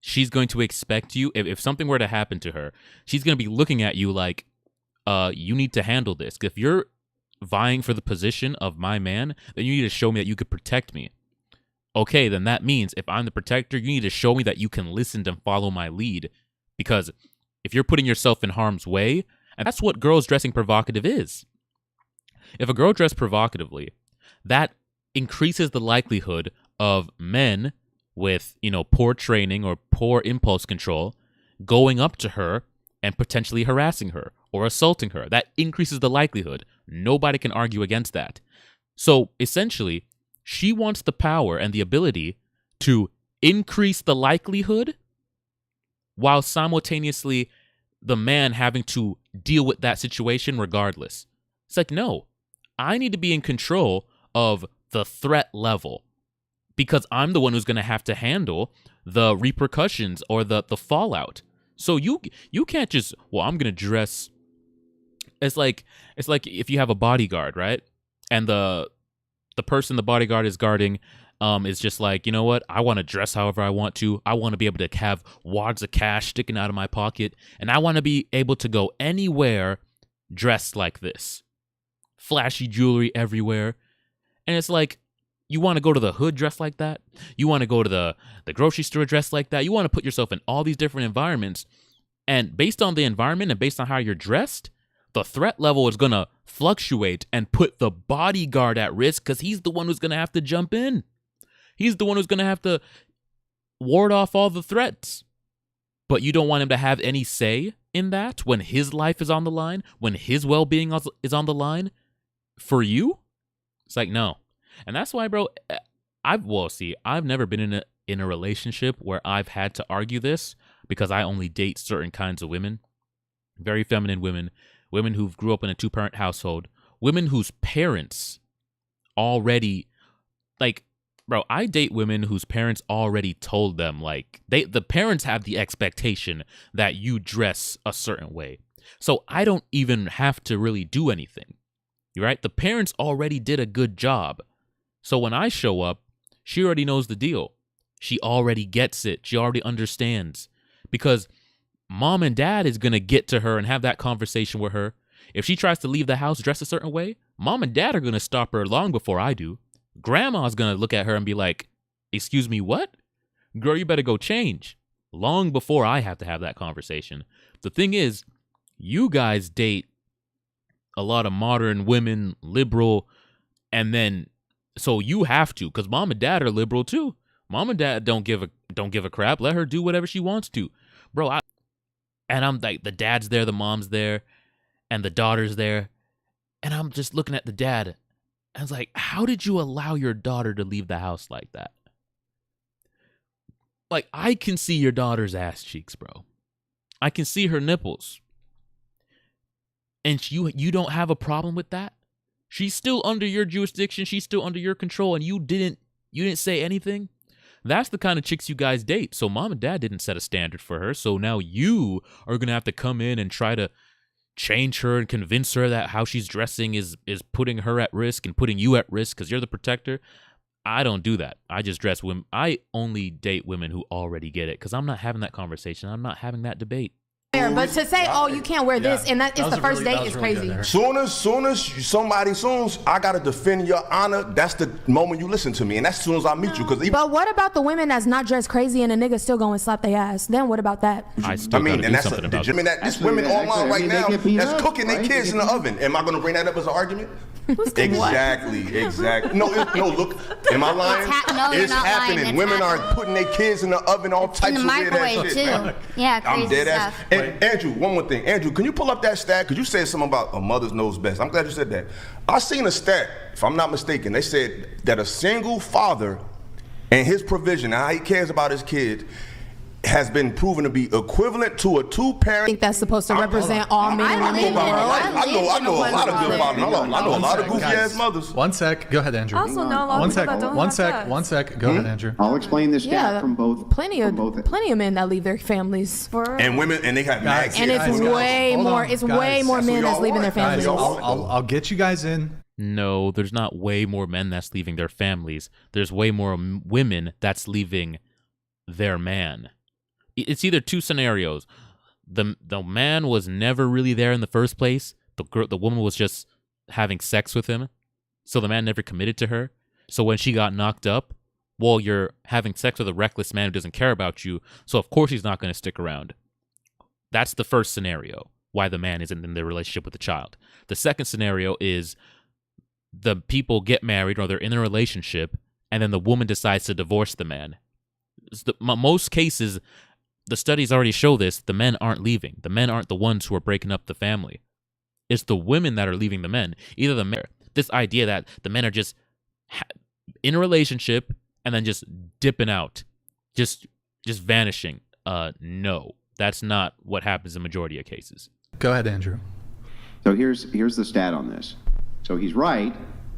She's going to expect you, if something were to happen to her, she's going to be looking at you like, you need to handle this. If you're vying for the position of my man, then you need to show me that you could protect me. Okay, then that means if I'm the protector, you need to show me that you can listen and follow my lead. Because if you're putting yourself in harm's way, and that's what girls dressing provocative is. If a girl dressed provocatively, that increases the likelihood of men with, poor training or poor impulse control going up to her and potentially harassing her or assaulting her. That increases the likelihood. Nobody can argue against that. So essentially, she wants the power and the ability to increase the likelihood while simultaneously the man having to deal with that situation regardless. It's like, no, I need to be in control of the threat level because I'm the one who's going to have to handle the repercussions or the fallout. So you can't just, well, I'm going to dress. It's like if you have a bodyguard, right? And the person the bodyguard is guarding is just like, you know what? I want to dress however I want to. I want to be able to have wads of cash sticking out of my pocket. And I want to be able to go anywhere dressed like this. Flashy jewelry everywhere. And it's like, you want to go to the hood dressed like that? You want to go to the grocery store dressed like that? You want to put yourself in all these different environments. And based on the environment and based on how you're dressed, the threat level is going to fluctuate and put the bodyguard at risk because he's the one who's going to have to jump in. He's the one who's going to have to ward off all the threats. But you don't want him to have any say in that when his life is on the line, when his well-being is on the line for you? It's like, no. And that's why, bro, I've never been in a relationship where I've had to argue this because I only date certain kinds of women. Very feminine women, women who grew up in a two-parent household, women whose parents already, like, bro, I date women whose parents already told them, like, the parents have the expectation that you dress a certain way. So I don't even have to really do anything, right? The parents already did a good job. So when I show up, she already knows the deal. She already gets it. She already understands. Because mom and dad is going to get to her and have that conversation with her. If she tries to leave the house dressed a certain way, mom and dad are going to stop her long before I do. Grandma's going to look at her and be like, excuse me, what? Girl, you better go change. Long before I have to have that conversation. The thing is, you guys date a lot of modern women, liberal, and then, so you have to, because mom and dad are liberal too. Mom and dad don't give a crap. Let her do whatever she wants to. Bro, and I'm like, the dad's there, the mom's there, and the daughter's there. And I'm just looking at the dad. I was like, how did you allow your daughter to leave the house like that? Like, I can see your daughter's ass cheeks, bro. I can see her nipples. And you don't have a problem with that? She's still under your jurisdiction. She's still under your control. And you didn't say anything? That's the kind of chicks you guys date. So mom and dad didn't set a standard for her. So now you are going to have to come in and try to change her and convince her that how she's dressing is putting her at risk and putting you at risk because you're the protector. I don't do that. I just dress women. I only date women who already get it because I'm not having that conversation. I'm not having that debate. But to say, oh, you can't wear this, and that is the first date is crazy. Soon as I gotta defend your honor, that's the moment you listen to me, and that's as soon as I meet you. But what about the women that's not dressed crazy and a nigga still going to slap their ass? Then what about that? There's women online right now that's cooking their kids in the oven. Am I gonna bring that up as an argument? Exactly. No, look, am I lying? It's happening. Lying. Women are happening. Putting their kids in the oven, all types of weird ass shit. Too. Yeah, crazy I'm dead stuff. ass. And Andrew, one more thing. Andrew, can you pull up that stat? Because you said something about a mother's knows best. I'm glad you said that. I seen a stat, if I'm not mistaken, they said that a single father and his provision, how he cares about his kid, has been proven to be equivalent to a two-parent. I think that's supposed to represent all men and women in the world. I know a lot of good fathers. I know a lot of goofy-ass mothers. One sec. Go ahead, Andrew. I also know a lot of people that don't have dads. One sec. Go ahead, Andrew. I'll explain this stat from both. Plenty of men that leave their families. And women, and they have mad kids. And it's way more men that's leaving their families. I'll get you guys in. No, there's not way more men that's leaving their families. There's way more women that's leaving their man. It's either two scenarios. The man was never really there in the first place. The woman was just having sex with him. So the man never committed to her. So when she got knocked up, well, you're having sex with a reckless man who doesn't care about you. So of course he's not going to stick around. That's the first scenario, why the man isn't in the relationship with the child. The second scenario is the people get married or they're in a relationship and then the woman decides to divorce the man. Most cases, the studies already show this, the men aren't leaving. The men aren't the ones who are breaking up the family. It's the women that are leaving the men. Either the men, this idea that the men are just in a relationship and then just dipping out, just vanishing. No, that's not what happens in the majority of cases. Go ahead, Andrew. So here's the stat on this. So he's right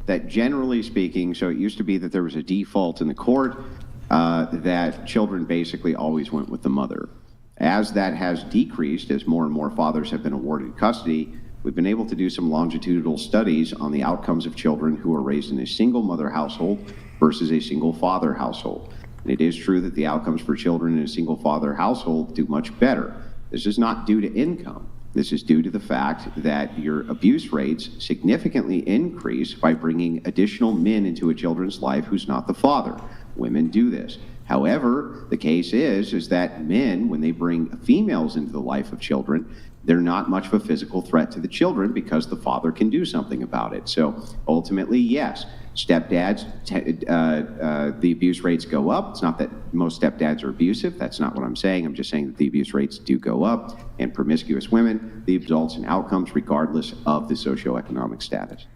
that generally speaking, so it used to be that there was a default in the court that children basically always went with the mother. As that has decreased, as more and more fathers have been awarded custody, we've been able to do some longitudinal studies on the outcomes of children who are raised in a single mother household versus a single father household. And it is true that the outcomes for children in a single father household do much better. This is not due to income. This is due to the fact that your abuse rates significantly increase by bringing additional men into a children's life who's not the father. Women do this. However, the case is that men, when they bring females into the life of children, they're not much of a physical threat to the children because the father can do something about it. So ultimately, yes, stepdads, the abuse rates go up. It's not that most stepdads are abusive. That's not what I'm saying. I'm just saying that the abuse rates do go up. And promiscuous women, the results and outcomes regardless of the socioeconomic status.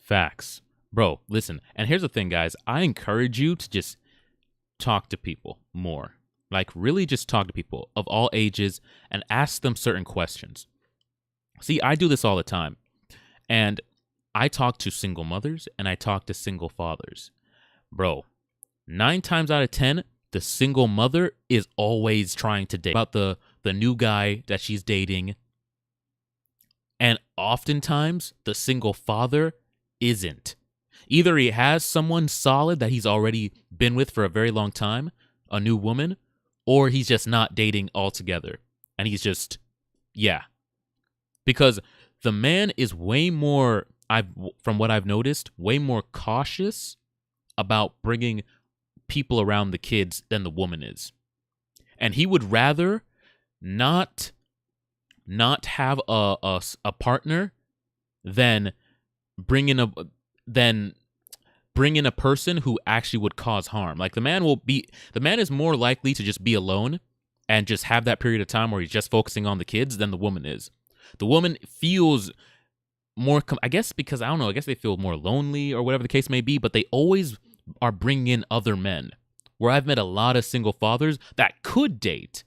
Facts. Bro, listen. And here's the thing, guys. I encourage you to just talk to people more. Like, really just talk to people of all ages and ask them certain questions. See, I do this all the time. And I talk to single mothers and I talk to single fathers. Bro, 9 times out of 10, the single mother is always trying to date about the new guy that she's dating. And oftentimes, the single father isn't. Either he has someone solid that he's already been with for a very long time, a new woman, or he's just not dating altogether. And he's just, yeah. Because the man is way more, from what I've noticed, way more cautious about bringing people around the kids than the woman is. And he would rather not have a partner than bring in a person who actually would cause harm. Like, the man is more likely to just be alone and just have that period of time where he's just focusing on the kids than the woman is. The woman feels more, I guess, because, I don't know, I guess they feel more lonely or whatever the case may be, but they always are bringing in other men. Where I've met a lot of single fathers that could date,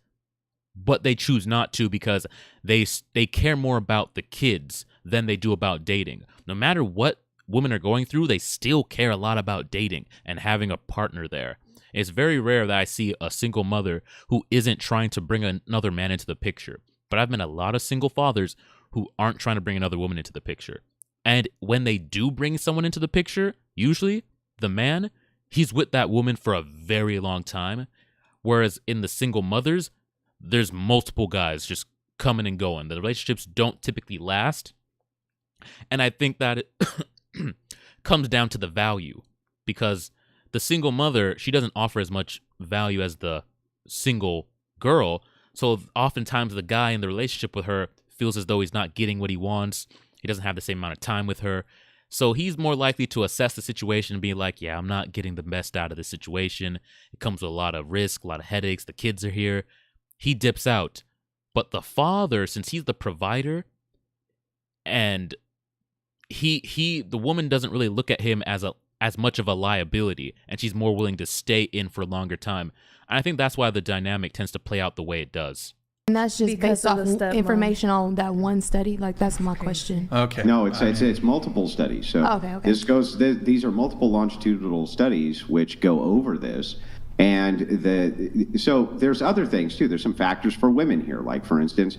but they choose not to because they care more about the kids than they do about dating. No matter what women are going through, they still care a lot about dating and having a partner there. It's very rare that I see a single mother who isn't trying to bring another man into the picture. But I've met a lot of single fathers who aren't trying to bring another woman into the picture. And when they do bring someone into the picture, usually the man, he's with that woman for a very long time. Whereas in the single mothers, there's multiple guys just coming and going. The relationships don't typically last. And I think that it comes down to the value, because the single mother, she doesn't offer as much value as the single girl. So oftentimes the guy in the relationship with her feels as though he's not getting what he wants. He doesn't have the same amount of time with her. So he's more likely to assess the situation and be like, yeah, I'm not getting the best out of this situation. It comes with a lot of risk, a lot of headaches. The kids are here. He dips out. But the father, since he's the provider, and the woman doesn't really look at him as much of a liability, and she's more willing to stay in for a longer time. And I think that's why the dynamic tends to play out the way it does. And that's just based off information on that one study. Like, that's my question. Okay. No, it's multiple studies. So okay. These are multiple longitudinal studies which go over this. And so there's other things too. There's some factors for women here. Like, for instance,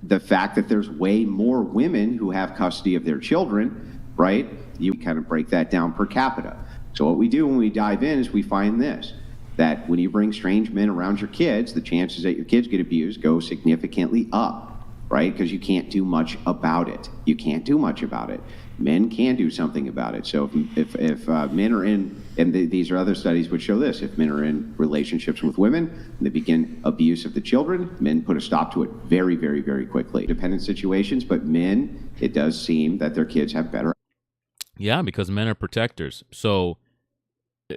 the fact that there's way more women who have custody of their children, right? You kind of break that down per capita. So what we do when we dive in is we find this, that when you bring strange men around your kids, the chances that your kids get abused go significantly up, right? Because you can't do much about it. You can't do much about it. Men can do something about it. So if men are in, and these are other studies which show this, if men are in relationships with women and they begin abuse of the children, men put a stop to it very, very, very quickly. Dependent situations, but men, it does seem that their kids have better. Yeah, because men are protectors. So,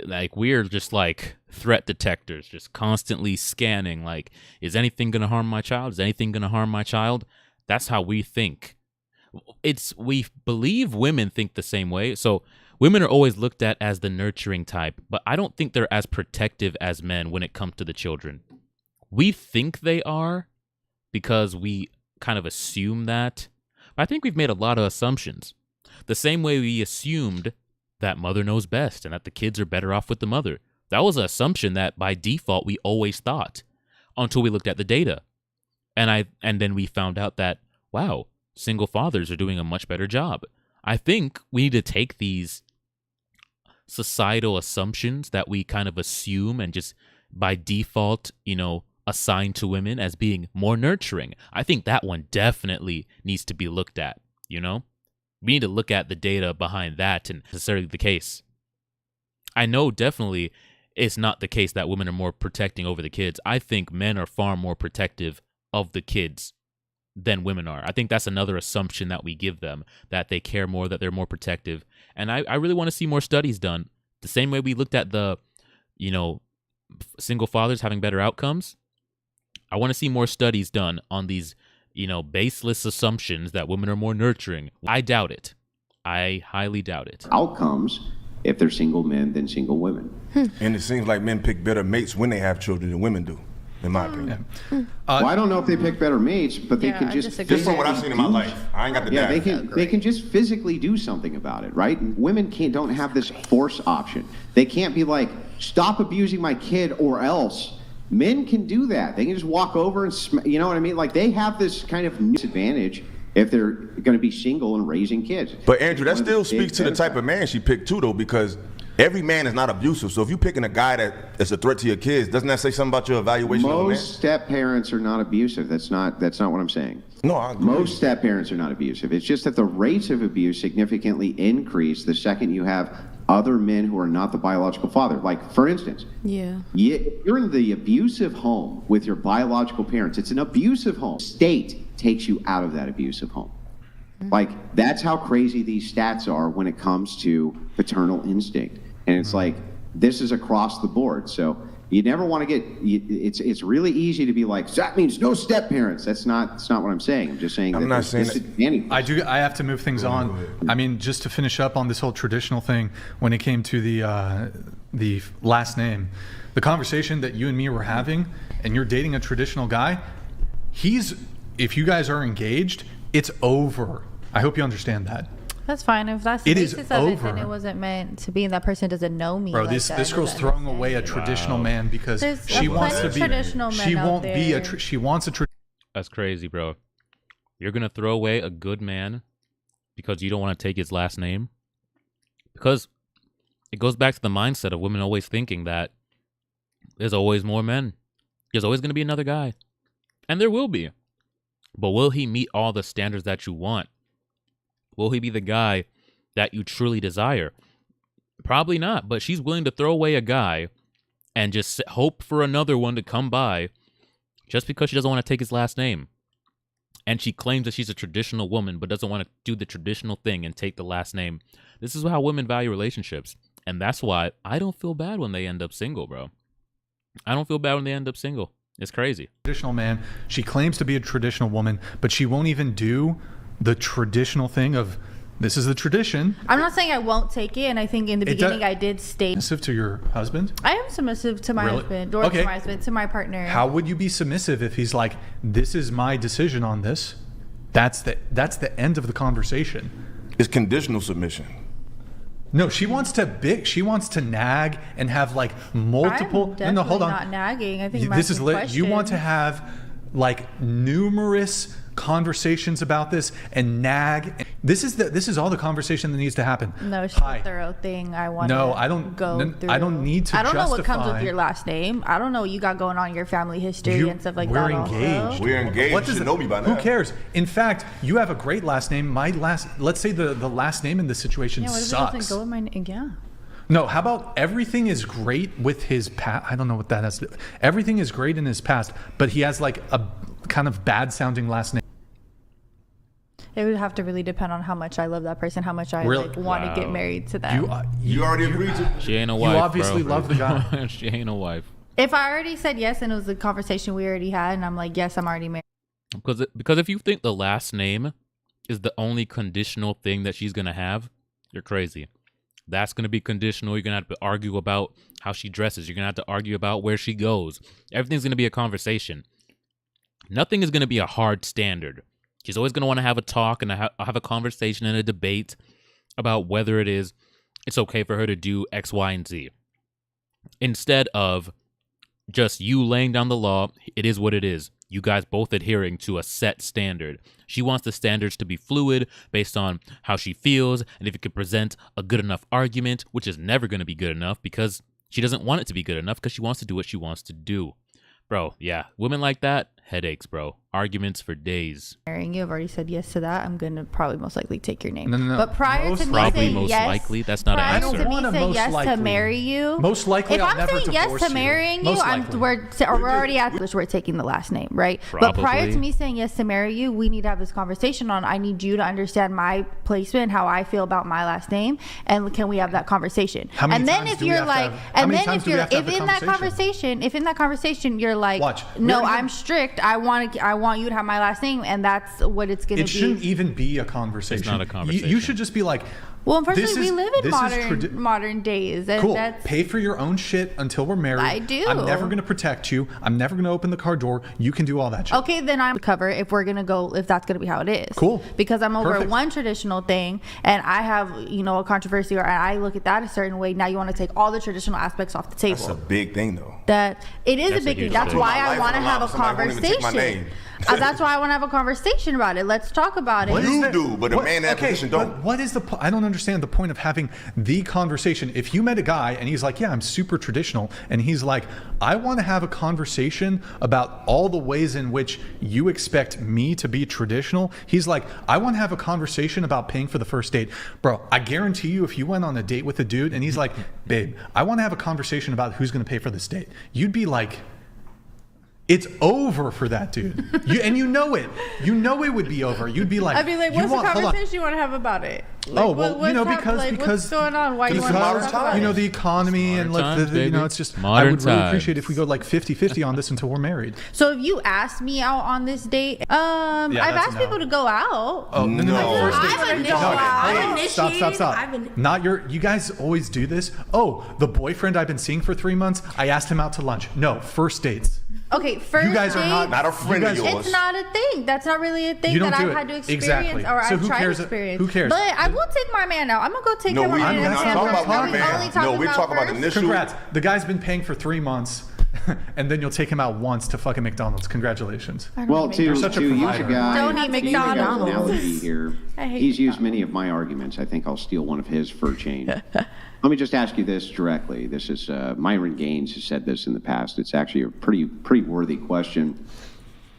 like, we're just like threat detectors, just constantly scanning, like, is anything going to harm my child? Is anything going to harm my child? That's how we think. We believe women think the same way. So women are always looked at as the nurturing type, but I don't think they're as protective as men when it comes to the children. We think they are because we kind of assume that. But I think we've made a lot of assumptions. The same way we assumed that mother knows best and that the kids are better off with the mother. That was an assumption that by default we always thought, until we looked at the data. And then we found out that, wow, single fathers are doing a much better job. I think we need to take these societal assumptions that we kind of assume and just by default, assign to women as being more nurturing. I think that one definitely needs to be looked at, We need to look at the data behind that and necessarily the case. I know definitely it's not the case that women are more protecting over the kids. I think men are far more protective of the kids than women are. I think that's another assumption that we give them, that they care more, that they're more protective. And I really want to see more studies done. The same way we looked at the, single fathers having better outcomes. I want to see more studies done on these, baseless assumptions that women are more nurturing. I doubt it. I highly doubt it. Outcomes if they're single men than single women. And it seems like men pick better mates when they have children than women do, in my opinion. Well, I don't know if they pick better mates, but they can just from what I've seen in my life. I ain't got the data. They can just physically do something about it, right? Women don't have this force option. They can't be like, stop abusing my kid or else. Men can do that. They can just walk over and, you know what I mean? Like, they have this kind of disadvantage if they're going to be single and raising kids. But Andrew, that still speaks to the type of man she picked too, though, because every man is not abusive. So if you're picking a guy that is a threat to your kids, doesn't that say something about your evaluation of a man? Most step parents are not abusive. That's not what I'm saying. No, I agree. Most step parents are not abusive. It's just that the rates of abuse significantly increase the second you have other men who are not the biological father. Like, for instance, you're in the abusive home with your biological parents. It's an abusive home. State takes you out of that abusive home. Like, that's how crazy these stats are when it comes to paternal instinct. And it's like, this is across the board. So you never want to get, it's really easy to be like, so that means no step parents. That's not what I'm saying. I'm just saying I'm not saying that. I have to move things on. I mean, just to finish up on this whole traditional thing, when it came to the last name, the conversation that you and me were having, and you're dating a traditional guy, if you guys are engaged, it's over. I hope you understand that. That's fine. If that's the basis of it, then it wasn't meant to be, and that person doesn't know me. Bro, this girl's throwing away a traditional man because she wants to be. She won't be a. She wants a. That's crazy, bro. You're gonna throw away a good man because you don't want to take his last name? Because it goes back to the mindset of women always thinking that there's always more men. There's always gonna be another guy, and there will be. But will he meet all the standards that you want? Will he be the guy that you truly desire? Probably not, but she's willing to throw away a guy and just hope for another one to come by just because she doesn't want to take his last name. And she claims that she's a traditional woman, but doesn't want to do the traditional thing and take the last name. This is how women value relationships. And that's why I don't feel bad when they end up single, bro. I don't feel bad when they end up single. It's crazy. Traditional man. She claims to be a traditional woman, but she won't even do the traditional thing of, this is the tradition. I'm not saying I won't take it, and I think in the beginning I did state. Submissive to your husband? I am submissive to my husband, or to my husband, to my partner. How would you be submissive if he's like, this is my decision on this? That's the end of the conversation. It's conditional submission. No, she wants to nag and have like multiple. I'm definitely hold on. Not nagging. I think this is lit. You want to have like numerous conversations about this and nag. This is all the conversation that needs to happen. No, it's a thorough thing. I want. No, I don't go through. I don't need to. I don't know what comes with your last name. I don't know what you got going on in your family history and stuff like that. We're engaged. We're engaged. What does it know me by now? Who cares? In fact, you have a great last name. Let's say the last name in this situation sucks. Doesn't go with my name? Yeah. No, how about everything is great with his past? I don't know what that has to do. Everything is great in his past, but he has like a kind of bad sounding last name. It would have to really depend on how much I love that person, how much I want to get married to them. You already agreed to. She ain't a wife. You obviously love the guy. She ain't a wife. If I already said yes and it was a conversation we already had, and I'm like, yes, I'm already married. Because if you think the last name is the only conditional thing that she's gonna have, you're crazy. That's gonna be conditional. You're gonna have to argue about how she dresses. You're gonna have to argue about where she goes. Everything's gonna be a conversation. Nothing is gonna be a hard standard. She's always going to want to have a talk and have a conversation and a debate about whether it's okay for her to do X, Y, and Z. Instead of just you laying down the law, it is what it is. You guys both adhering to a set standard. She wants the standards to be fluid based on how she feels and if it could present a good enough argument, which is never going to be good enough because she doesn't want it to be good enough because she wants to do what she wants to do. Bro, yeah, women like that, headaches, bro. arguments for days. Marrying you, I've already said yes to that. I'm gonna probably most likely take your name. No. But prior to me Probably saying most yes, likely. That's not an prior answer. to me saying yes to marry you, Most likely, if I'll I'm never saying yes divorce to you. marrying you, Most likely. we're already at this. We're taking the last name, right? But prior Probably. to me saying yes to marry you, we need to have this conversation on. I need you to understand my placement, and how I feel about my last name, and can we have that conversation? How many And then times if do we you're have to like, have- how and many then times if do we you're have to have if the in that conversation, if in that conversation you're like, Watch. no, We're gonna- I'm strict. I want you to have my last name, and that's what it's gonna It be. shouldn't even be a conversation. It's not a conversation. You should just be like, Well, unfortunately, we live in this is modern days, and cool. that's Pay for your own shit until we're married. I do. I'm never going to protect you. I'm never going to open the car door. You can do all that shit. okay. Then I'm cover if we're gonna go, if that's gonna be how it is. Cool. Because I'm over Perfect. one traditional thing, and I have a controversy, or I look at that a certain way. Now you want to take all the traditional aspects off the table. That's a big thing, though. That it is That's a big a huge thing. That's thing. why My I life want to on the have a line, somebody won't even take my conversation. name. That's why I want to have a conversation about it. Let's talk about it. What is You the- do, but a what- man in that okay, position but don't. What is the? I don't understand the point of having the conversation. If you met a guy and he's like, "Yeah, I'm super traditional," and he's like, "I want to have a conversation about all the ways in which you expect me to be traditional," he's like, "I want to have a conversation about paying for the first date." Bro, I guarantee you, if you went on a date with a dude and he's like, "Babe, I want to have a conversation about who's going to pay for this date," you'd be like, it's over for that dude. And you know it. You know it would be over. You'd be like, I'd be like, you what's the hold on. conversation you want to have about it? Like, Oh, well, because what's going on? Why you Because want to modern talk about times. it? the economy Modern and like times, the baby. it's just I Modern would really times. appreciate if we go like 50-50 on this until we're married. So if you asked me out on this date, I've that's a asked no. people to go out. Oh no! No. First date. I've No, initiated. Stop. Not you guys always do this. Oh, the boyfriend I've been seeing for 3 months, I asked him out to lunch. No, first dates. Okay, first You guys are date, Not a friend You of guys- yours. it's not a thing. That's not really a thing You don't that do I've it. had to experience Exactly. or So I've who tried cares? to experience. Who cares? But I will take my man out. I'm gonna go take No, him we out. not and talking have about fun. my man. Only talking No, we're about talking about first. initial. Congrats. The guy's been paying for 3 months, and then you'll take him out once to fucking McDonald's. Congratulations. Well, to such a use a provider. guy, Don't eat to use a guy's McDonald's. analogy here, I hate he's used many of my arguments. I think I'll steal one of his for a change. Let me just ask you this directly. This is Myron Gaines has said this in the past. It's actually a pretty worthy question.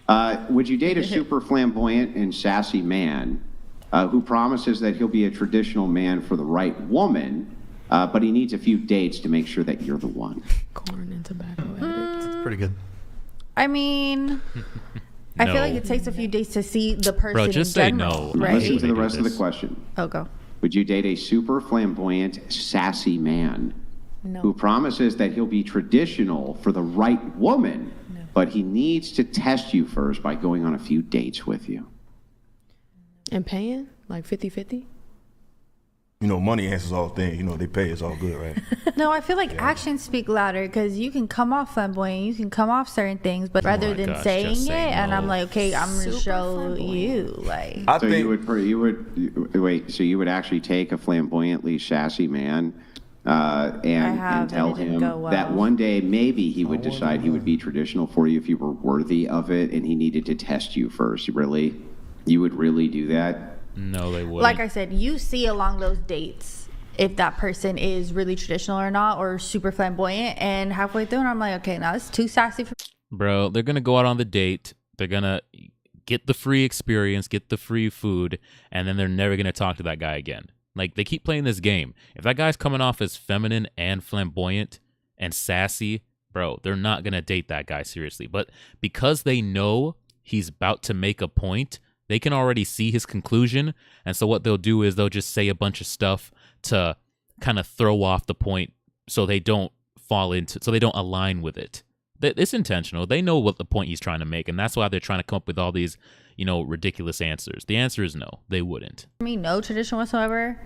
Would you date a super flamboyant and sassy man who promises that he'll be a traditional man for the right woman, but he needs a few dates to make sure that you're the one? Corn and tobacco addicts. It's pretty good. I mean, I feel No. like it takes a few days to see the person. Bro, just in say general, no. right? Listen to the do rest of the this. question. Oh, go. Would you date a super flamboyant, sassy man No. who promises that he'll be traditional for the right woman, but he needs to test you first by going on a few dates with you? And paying like 50-50. You know, money answers all things. You know, they pay. It's all good, right? No, I feel like actions speak louder because you can come off flamboyant, you can come off certain things, but rather my than gosh, saying just it, say and no. I'm like, okay, I'm gonna Super show flamboyant. you, like. I So think you would actually take a flamboyantly sassy man and have, tell and it didn't him go well. that one day maybe he would decide he would be traditional for you if you were worthy of it, and he needed to test you first. You would really do that? No, they wouldn't. Like I said, you see along those dates if that person is really traditional or not, or super flamboyant, and halfway through, and I'm like, okay, now it's too sassy for. Bro, they're gonna go out on the date. They're gonna get the free experience, get the free food, and then they're never gonna talk to that guy again. Like, they keep playing this game. If that guy's coming off as feminine and flamboyant and sassy, bro, they're not gonna date that guy seriously. But because they know he's about to make a point, they can already see his conclusion, and so what they'll do is they'll just say a bunch of stuff to kind of throw off the point so they don't align with it. It's intentional. They know what the point he's trying to make, and that's why they're trying to come up with all these, ridiculous answers. The answer is no, they wouldn't. Me, no tradition whatsoever.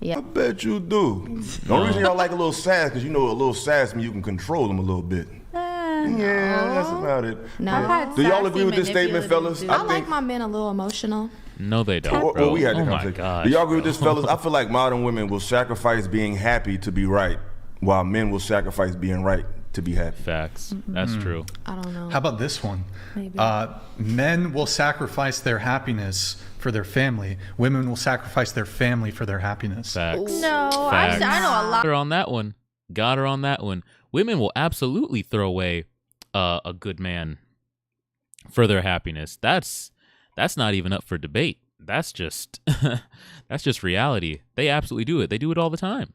I bet you do. The only reason y'all like a little sass, because you know a little sass means you can control them a little bit. Yeah, that's about it. No. I've had Do y'all sassy, agree with this statement, manipulative fellas? dudes. I like my men a little emotional. No, they don't, Well, bro. we had Oh that my conversation. gosh, Do y'all agree with bro. this, fellas? I feel like modern women will sacrifice being happy to be right, while men will sacrifice being right to be happy. Facts. That's true. I don't know. How about this one? Maybe. Men will sacrifice their happiness for their family. Women will sacrifice their family for their happiness. Facts. No, Facts. I know a lot. Got her on that one. Got her on that one. Women will absolutely throw away a good man for their happiness. That's not even up for debate. That's just that's just reality. They absolutely do it. They do it all the time.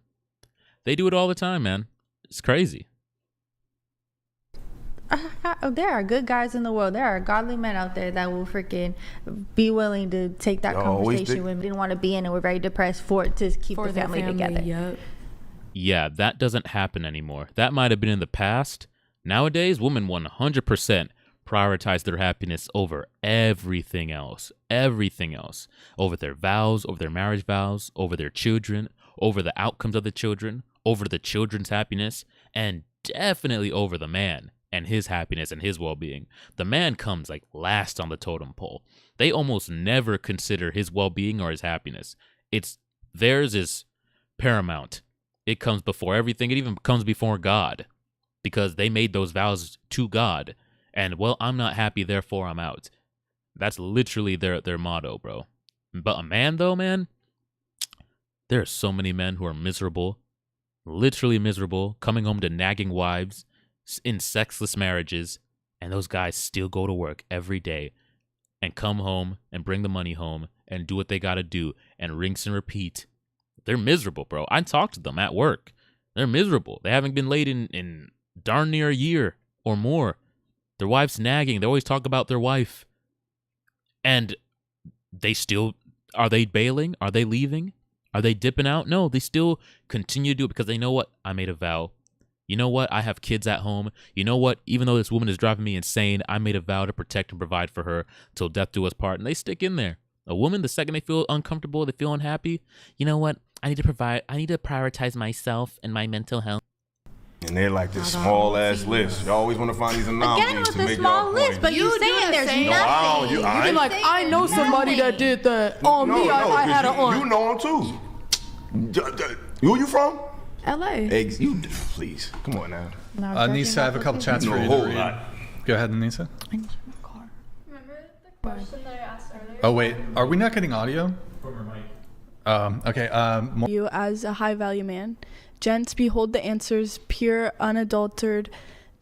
They do it all the time, man. It's crazy. There are good guys in the world. There are godly men out there that will freaking be willing to take that conversation when they didn't want to be in and were very depressed to keep the family together. Yep. Yeah, that doesn't happen anymore. That might have been in the past. Nowadays, women 100% prioritize their happiness over everything else. Everything else. Over their vows, over their marriage vows, over their children, over the outcomes of the children, over the children's happiness, and definitely over the man and his happiness and his well-being. The man comes like last on the totem pole. They almost never consider his well-being or his happiness. Theirs is paramount. It comes before everything. It even comes before God, because they made those vows to God. And, well, I'm not happy, therefore I'm out. That's literally their motto, bro. But a man, though, man, there are so many men who are miserable, literally miserable, coming home to nagging wives, in sexless marriages, and those guys still go to work every day and come home and bring the money home and do what they gotta do and rinse and repeat. They're miserable, bro. I talked to them at work. They're miserable. They haven't been laid in darn near a year or more. Their wife's nagging. They always talk about their wife. And are they bailing? Are they leaving? Are they dipping out? No, they still continue to do it because they know what? I made a vow. You know what? I have kids at home. You know what? Even though this woman is driving me insane, I made a vow to protect and provide for her till death do us part. And they stick in there. A woman, the second they feel uncomfortable, they feel unhappy, you know what? I need to prioritize myself and my mental health. And they're like this small ass list. You always want to find these anomalies to make y'all point. But you saying there's nothing. You be like, I know somebody that did that. On me, I had an aunt. You know them too. Who you from? LA. You please come on now. Nisa, I have a couple chats for you to read. Go ahead, Nisa. Remember the question that I asked earlier? Oh wait, are we not getting audio? From her mic. Okay. You as a high value man, gents, behold the answers: pure, unadulterated,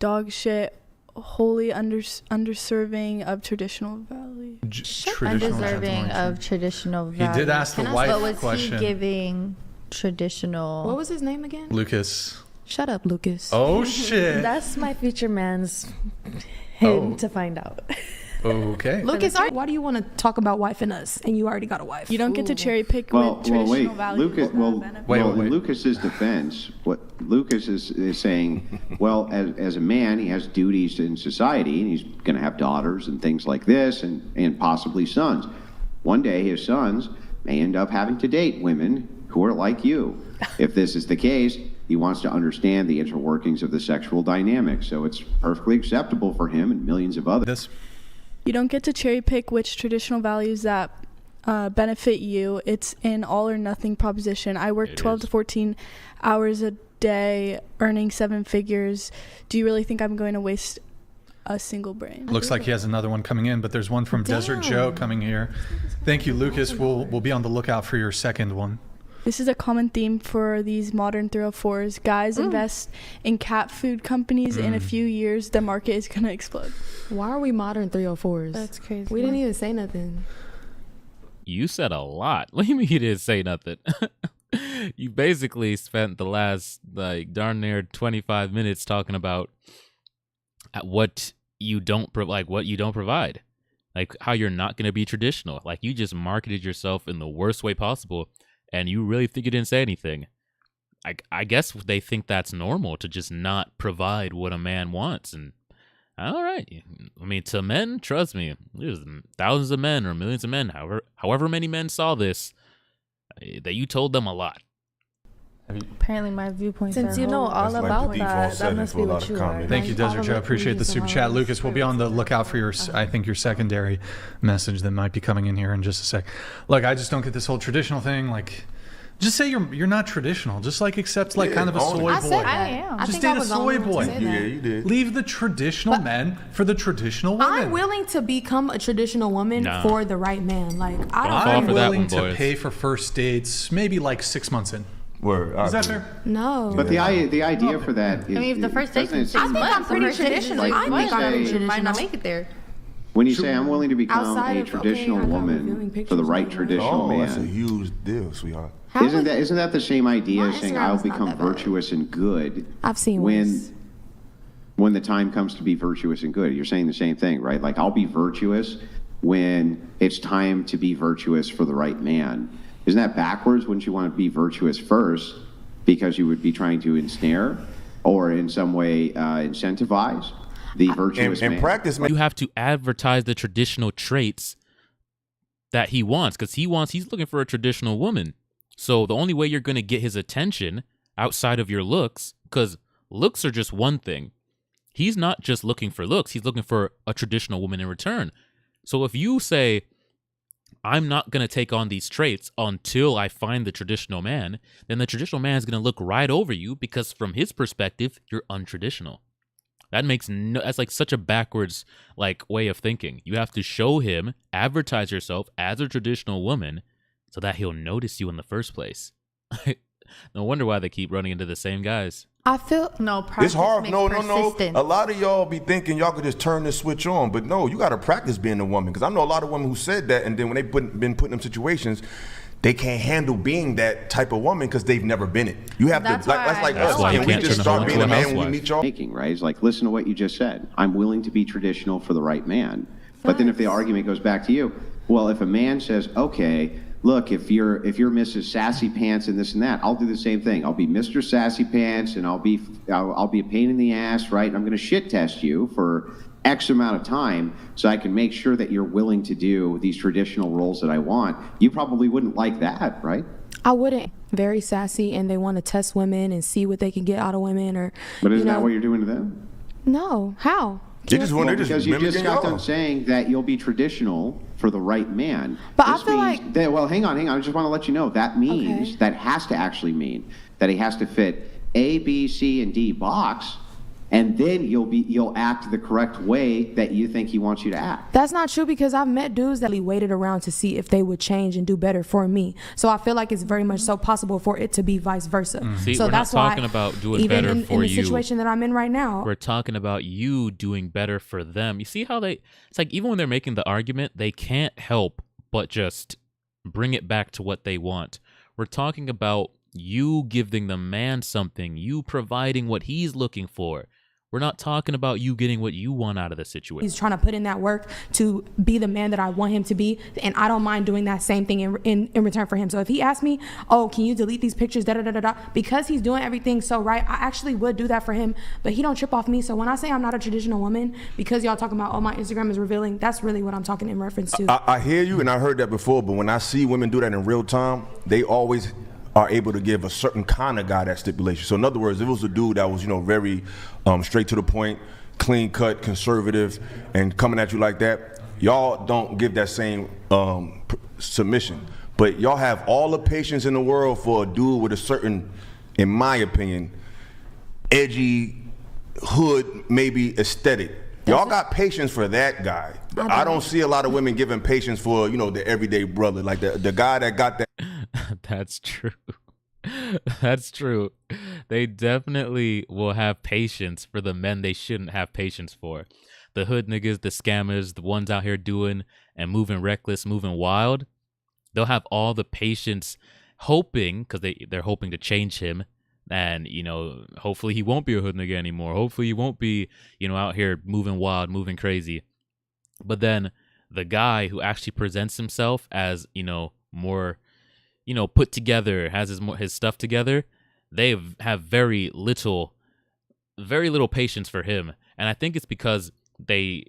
dog shit, wholly underserving of traditional values. Undeserving of traditional values. He did ask the wife but was question. he giving traditional? What was his name again? Lucas. Shut up, Lucas. Oh shit. That's my future man's him to find out. Okay. Lucas, why do you want to talk about wife and us, and you already got a wife? You don't get to cherry pick Well, with traditional values. In Lucas's defense, what Lucas is saying, well, as a man, he has duties in society, and he's going to have daughters and things like this, and possibly sons. One day, his sons may end up having to date women who are like you. If this is the case, he wants to understand the inner workings of the sexual dynamic, so it's perfectly acceptable for him and millions of others. You don't get to cherry pick which traditional values that benefit you. It's an all or nothing proposition. I work 12 to 14 hours a day, earning 7 figures. Do you really think I'm going to waste a single brain? Looks like he has another one coming in, but there's one from Desert Joe coming here. Thank you, Lucas. We'll be on the lookout for your second one. This is a common theme for these modern 304s. Guys invest in cat food companies. In a few years, the market is going to explode. Why are we modern 304s? That's crazy. We didn't even say nothing. You said a lot. What do you mean you didn't say nothing? You basically spent the last darn near 25 minutes talking about what you don't provide. Like how you're not going to be traditional. Like you just marketed yourself in the worst way possible. And you really think you didn't say anything. I guess they think that's normal to just not provide what a man wants. And all right. I mean, to men, trust me, there's thousands of men or millions of men, however many men saw this, that you told them a lot. Apparently my viewpoints Since you know all about that must be what you are. Thank you, Desert Joe. Appreciate the super chat. Lucas, we'll be on the lookout for your secondary message that might be coming in here in just a sec. Look, I just don't get this whole traditional thing. Like, just say you're not traditional. Just accept kind of a soy boy. I am. Just date a soy boy. Yeah, you did. Leave the traditional men for the traditional women. I'm willing to become a traditional woman for the right man. I'm willing to pay for first dates, maybe 6 months in. Word. Is that fair? No. But the idea for that is... I mean, if the first date's in 6 months, I'm pretty traditional. I think I'm traditional. Might not make it there. When you say I'm willing to become a traditional woman for the right traditional man, that's a huge deal, sweetheart. Isn't that the same idea as saying I'll become virtuous and good? I've seen when the time comes to be virtuous and good. You're saying the same thing, right? Like I'll be virtuous when it's time to be virtuous for the right man. Isn't that backwards? Wouldn't you want to be virtuous first because you would be trying to ensnare or in some way incentivize the virtuous man? In practice, you have to advertise the traditional traits that he wants, because he's looking for a traditional woman. So the only way you're going to get his attention outside of your looks, because looks are just one thing. He's not just looking for looks. He's looking for a traditional woman in return. So if you say, I'm not going to take on these traits until I find the traditional man, then the traditional man is going to look right over you because from his perspective, you're untraditional. That's like such a backwards like way of thinking. You have to show him, advertise yourself as a traditional woman so that he'll notice you in the first place. No wonder why they keep running into the same guys. I feel it's hard. No. A lot of y'all be thinking y'all could just turn this switch on, but no, you got to practice being a woman. Because I know a lot of women who said that, and then when they been put in them situations, they can't handle being that type of woman because they've never been it. You have that's to that's like us. Can we just start being a man when we meet y'all? Right? It's like, listen to what you just said. I'm willing to be traditional for the right man. But then if the argument goes back to you, well, if a man says, okay, look, if you're Mrs. Sassy Pants and this and that, I'll do the same thing. I'll be Mr. Sassy Pants, and I'll be a pain in the ass, right? And I'm going to shit test you for X amount of time so I can make sure that you're willing to do these traditional roles that I want. You probably wouldn't like that, right? I wouldn't. Very sassy, and they want to test women and see what they can get out of women, But isn't that what you're doing to them? No. How? Because you just got done saying that you'll be traditional for the right man. But I feel like well, hang on. I just want to let you know that means that has to actually mean that he has to fit A, B, C, and D box, and then you'll act the correct way that you think he wants you to act. That's not true, because I've met dudes that waited around to see if they would change and do better for me. So I feel like it's very much so possible for it to be vice versa. See, so we're that's not talking about doing better for you. Even in the situation that I'm in right now, we're talking about you doing better for them. You see how it's like even when they're making the argument, they can't help but just bring it back to what they want. We're talking about you giving the man something, you providing what he's looking for. We're not talking about you getting what you want out of the situation. He's trying to put in that work to be the man that I want him to be, and I don't mind doing that same thing in return for him. So if he asks me, oh, can you delete these pictures, because he's doing everything so right, I actually would do that for him, but he don't trip off me. So when I say I'm not a traditional woman, because y'all talking about, oh, my Instagram is revealing, that's really what I'm talking in reference to. I hear you, and I heard that before, but when I see women do that in real time, they always are able to give a certain kind of guy that stipulation. So in other words, if it was a dude that was, very straight to the point, clean cut, conservative, and coming at you like that, y'all don't give that same submission. But y'all have all the patience in the world for a dude with a certain, in my opinion, edgy, hood, maybe aesthetic. Y'all got patience for that guy. I don't see a lot of women giving patience for, the everyday brother, like the guy that got that. That's true. That's true. They definitely will have patience for the men they shouldn't have patience for. The hood niggas, the scammers, the ones out here doing and moving reckless, moving wild. They'll have all the patience hoping, because they're hoping to change him. And, hopefully he won't be a hood nigga anymore. Hopefully he won't be, out here moving wild, moving crazy. But then the guy who actually presents himself as, more, put together, has his stuff together, they have very little patience for him. And I think it's because they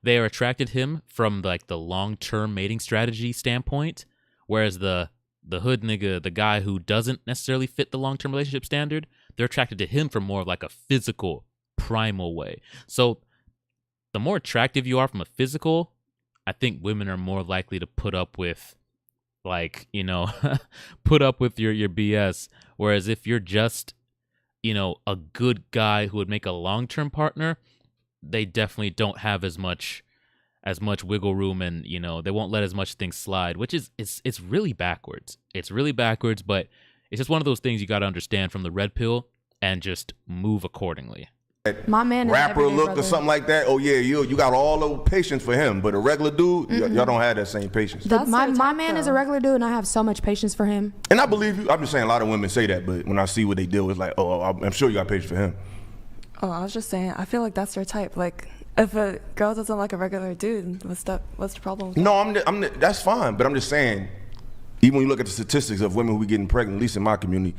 are attracted him from like the long-term mating strategy standpoint, whereas the hood nigga, the guy who doesn't necessarily fit the long-term relationship standard, they're attracted to him from more of like a physical, primal way. So the more attractive you are from a physical, I think women are more likely to put up with put up with your BS. Whereas if you're just, a good guy who would make a long-term partner, they definitely don't have as much wiggle room, and they won't let as much things slide, which is it's really backwards. It's really backwards, but it's just one of those things you got to understand from the red pill and just move accordingly. My man is rapper everyday look brother. or something like that, oh yeah, you got all the patience for him, but a regular dude, y'all don't have that same patience. My man is a regular dude, and I have so much patience for him. And I believe you. I'm just saying a lot of women say that, but when I see what they deal with, like, oh, I'm sure you got patience for him. Oh, I was just saying, I feel like that's their type. Like, if a girl doesn't like a regular dude, what's the problem? No, that's fine, but I'm just saying, even when you look at the statistics of women who be getting pregnant, at least in my community,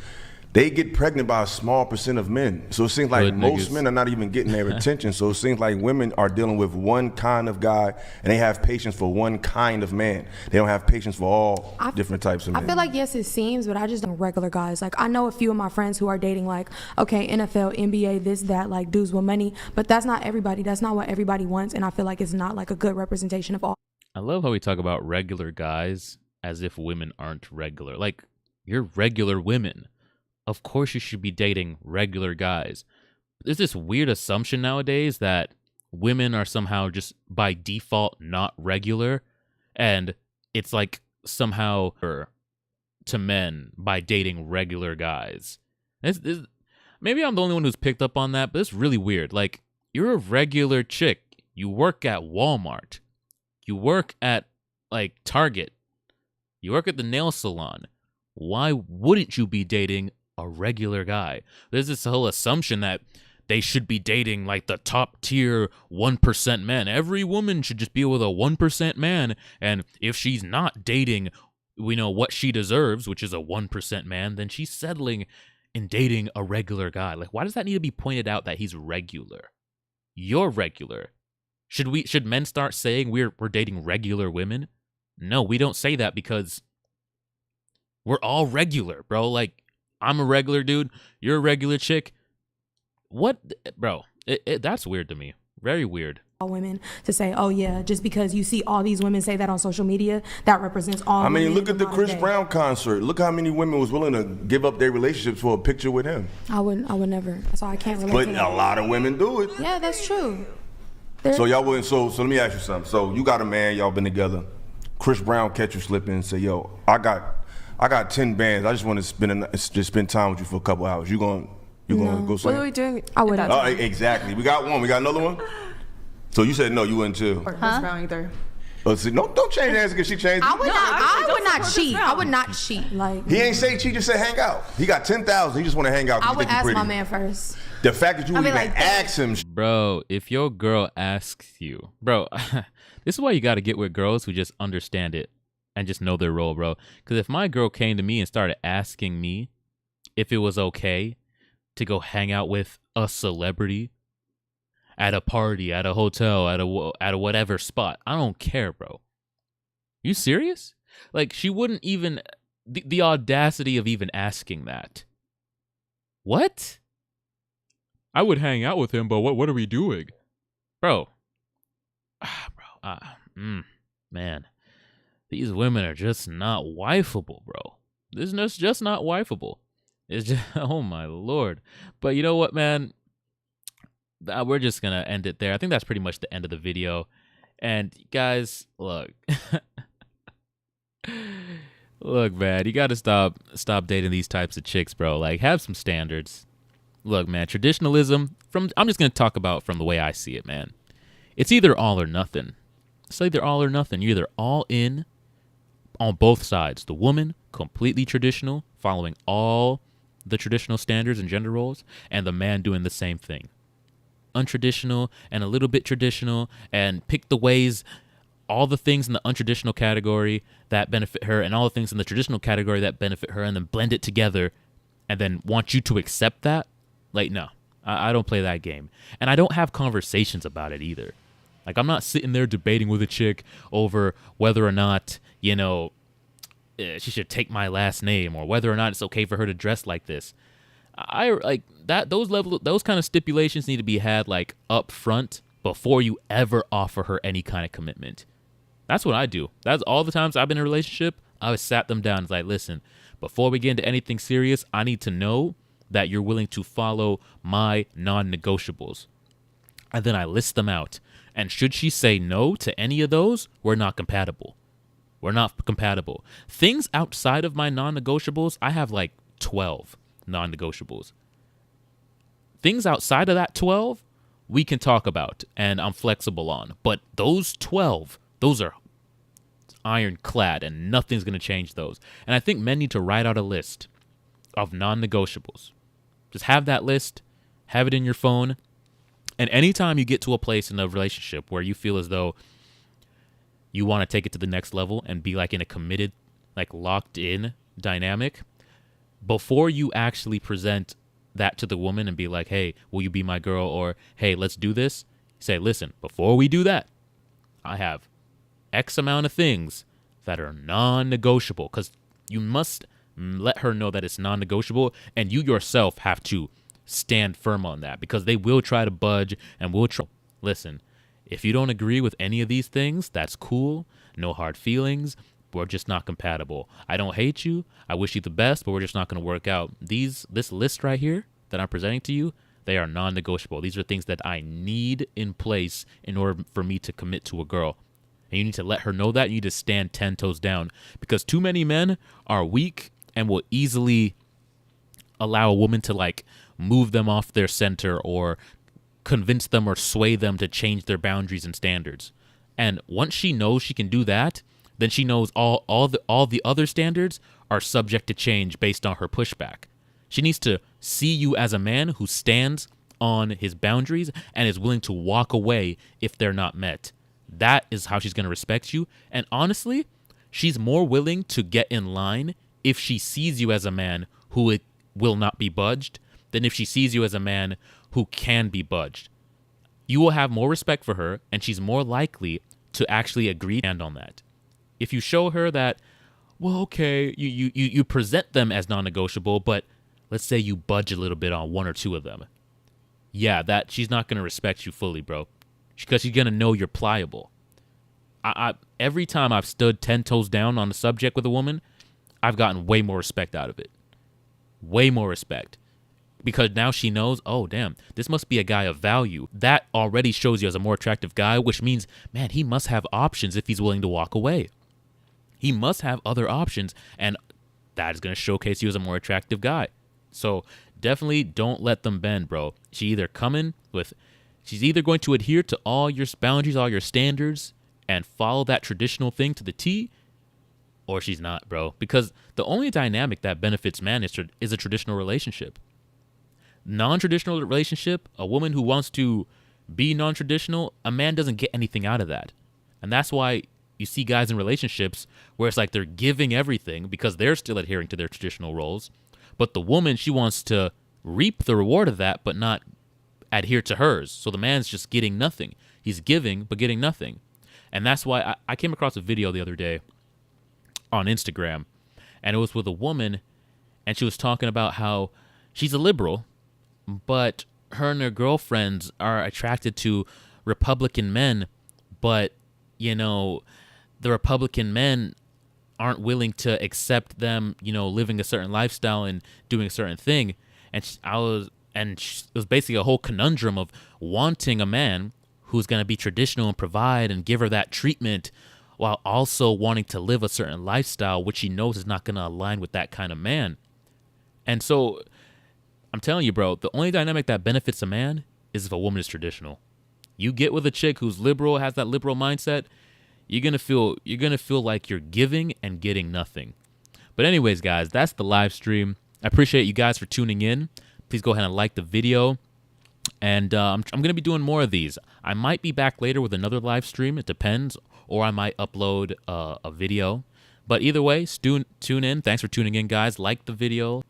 they get pregnant by a small percent of men. So it seems like most men are not even getting their attention. So it seems like women are dealing with one kind of guy, and they have patience for one kind of man. They don't have patience for all different types of men. I feel like, yes, it seems, but I just don't regular guys. Like, I know a few of my friends who are dating, like, okay, NFL, NBA, this, that, like, dudes with money. But that's not everybody. That's not what everybody wants. And I feel like it's not, like, a good representation of all. I love how we talk about regular guys as if women aren't regular. Like, you're regular women. Of course you should be dating regular guys. There's this weird assumption nowadays that women are somehow just by default not regular, and it's like somehow to men by dating regular guys. Maybe I'm the only one who's picked up on that, but it's really weird. Like, you're a regular chick. You work at Walmart. You work at, like, Target. You work at the nail salon. Why wouldn't you be dating a regular guy? There's this whole assumption that they should be dating like the top tier 1% men. Every woman should just be with a 1% man, and if she's not dating, we know what she deserves, which is a 1% man, then she's settling and dating a regular guy. Like, why does that need to be pointed out that he's regular? You're regular. Should men start saying we're dating regular women? No, we don't say that because we're all regular, bro. Like, I'm a regular dude. You're a regular chick. What, bro? That's weird to me. Very weird. All women to say, oh yeah, just because you see all these women say that on social media, that represents all. I mean, women look at the Chris day. Brown concert. Look how many women was willing to give up their relationships for a picture with him. I would never. So I can't relate. But to that. a lot of women do it. Yeah, that's true. So y'all wouldn't. So let me ask you something. So you got a man, y'all been together. Chris Brown catch you slipping and say, yo, I got 10 bands. I just want to spend time with you for a couple hours. You gonna go say? What are we doing? I wouldn't. Oh, exactly. We got one. We got another one. So you said no, you wouldn't too. Or Chris Brown either. Oh, see, don't change the answer because she changed. I would it. I would not cheat. I would not cheat. Like, He ain't say cheat. Just said hang out. He got 10,000. He just want to hang out. I would think you ask pretty. my man first. The fact that you would even like, ask him. Bro, if your girl asks you, bro, this is why you got to get with girls who just understand it and just know their role, bro. Because if my girl came to me and started asking me if it was okay to go hang out with a celebrity at a party, at a hotel, at a whatever spot, I don't care, bro. You serious? Like, she wouldn't even, the audacity of even asking that. What? I would hang out with him, but what are we doing? Bro. Man. These women are just not wifeable, bro. This is just not wifeable. It's just, oh my Lord. But you know what, man? We're just going to end it there. I think that's pretty much the end of the video. And guys, look. Look, man, you got to stop dating these types of chicks, bro. Like, have some standards. Look, man, traditionalism, I'm just going to talk about from the way I see it, man. It's either all or nothing. It's either all or nothing. You're either all in on both sides. The woman, completely traditional, following all the traditional standards and gender roles, and the man doing the same thing. Untraditional and a little bit traditional, and pick the ways, all the things in the untraditional category that benefit her and all the things in the traditional category that benefit her, and then blend it together and then want you to accept that. Like, no, I don't play that game. And I don't have conversations about it either. Like, I'm not sitting there debating with a chick over whether or not, you know, she should take my last name, or whether or not it's okay for her to dress like this. I like that. Those kind of stipulations need to be had like up front before you ever offer her any kind of commitment. That's what I do. That's all the times I've been in a relationship. I always sat them down and was like, listen, before we get into anything serious, I need to know that you're willing to follow my non-negotiables. And then I list them out. And should she say no to any of those, we're not compatible. We're not compatible. Things outside of my non-negotiables, I have like 12 non-negotiables. Things outside of that 12, we can talk about and I'm flexible on. But those 12, those are ironclad and nothing's going to change those. And I think men need to write out a list of non-negotiables. Just have that list, have it in your phone. And anytime you get to a place in a relationship where you feel as though you want to take it to the next level and be like in a committed, like locked in dynamic, before you actually present that to the woman and be like, hey, will you be my girl? Or, hey, let's do this. Say, listen, before we do that, I have X amount of things that are non-negotiable, because you must let her know that it's non-negotiable, and you yourself have to stand firm on that, because they will try to budge and will try. Listen, if you don't agree with any of these things, that's cool. No hard feelings. We're just not compatible. I don't hate you. I wish you the best, but we're just not going to work out. This list right here that I'm presenting to you, they are non-negotiable. These are things that I need in place in order for me to commit to a girl. And you need to let her know that. You need to stand 10 toes down, because too many men are weak and will easily allow a woman to like move them off their center or convince them or sway them to change their boundaries and standards. And once she knows she can do that, then she knows all the other standards are subject to change based on her pushback. She needs to see you as a man who stands on his boundaries and is willing to walk away if they're not met. That is how she's going to respect you. And honestly, she's more willing to get in line if she sees you as a man who will not be budged than if she sees you as a man who can be budged. You will have more respect for her, and she's more likely to actually agree and on that. If you show her that, well, okay, you present them as non-negotiable, but let's say you budge a little bit on one or two of them. Yeah, that she's not going to respect you fully, bro, because she's going to know you're pliable. Every time I've stood 10 toes down on the subject with a woman, I've gotten way more respect out of it. Way more respect. Because now she knows, oh, damn, this must be a guy of value. That already shows you as a more attractive guy, which means, man, he must have options if he's willing to walk away. He must have other options, and that is going to showcase you as a more attractive guy. So definitely don't let them bend, bro. She's either going to adhere to all your boundaries, all your standards, and follow that traditional thing to the T, or she's not, bro. Because the only dynamic that benefits man is a traditional relationship. Non-traditional relationship, a woman who wants to be non-traditional, a man doesn't get anything out of that. And that's why you see guys in relationships where it's like they're giving everything because they're still adhering to their traditional roles. But the woman, she wants to reap the reward of that, but not adhere to hers. So the man's just getting nothing. He's giving, but getting nothing. And that's why I came across a video the other day on Instagram, and it was with a woman, and she was talking about how she's a liberal, but her and her girlfriends are attracted to Republican men, but, you know, the Republican men aren't willing to accept them, you know, living a certain lifestyle and doing a certain thing. And it was basically a whole conundrum of wanting a man who's going to be traditional and provide and give her that treatment while also wanting to live a certain lifestyle, which she knows is not going to align with that kind of man. And so I'm telling you, bro, the only dynamic that benefits a man is if a woman is traditional. You get with a chick who's liberal, has that liberal mindset, you're gonna feel like you're giving and getting nothing. But anyways, guys, that's the live stream. I appreciate you guys for tuning in. Please go ahead and like the video. And I'm gonna be doing more of these. I might be back later with another live stream. It depends, or I might upload a video. But either way, tune in. Thanks for tuning in, guys. Like the video.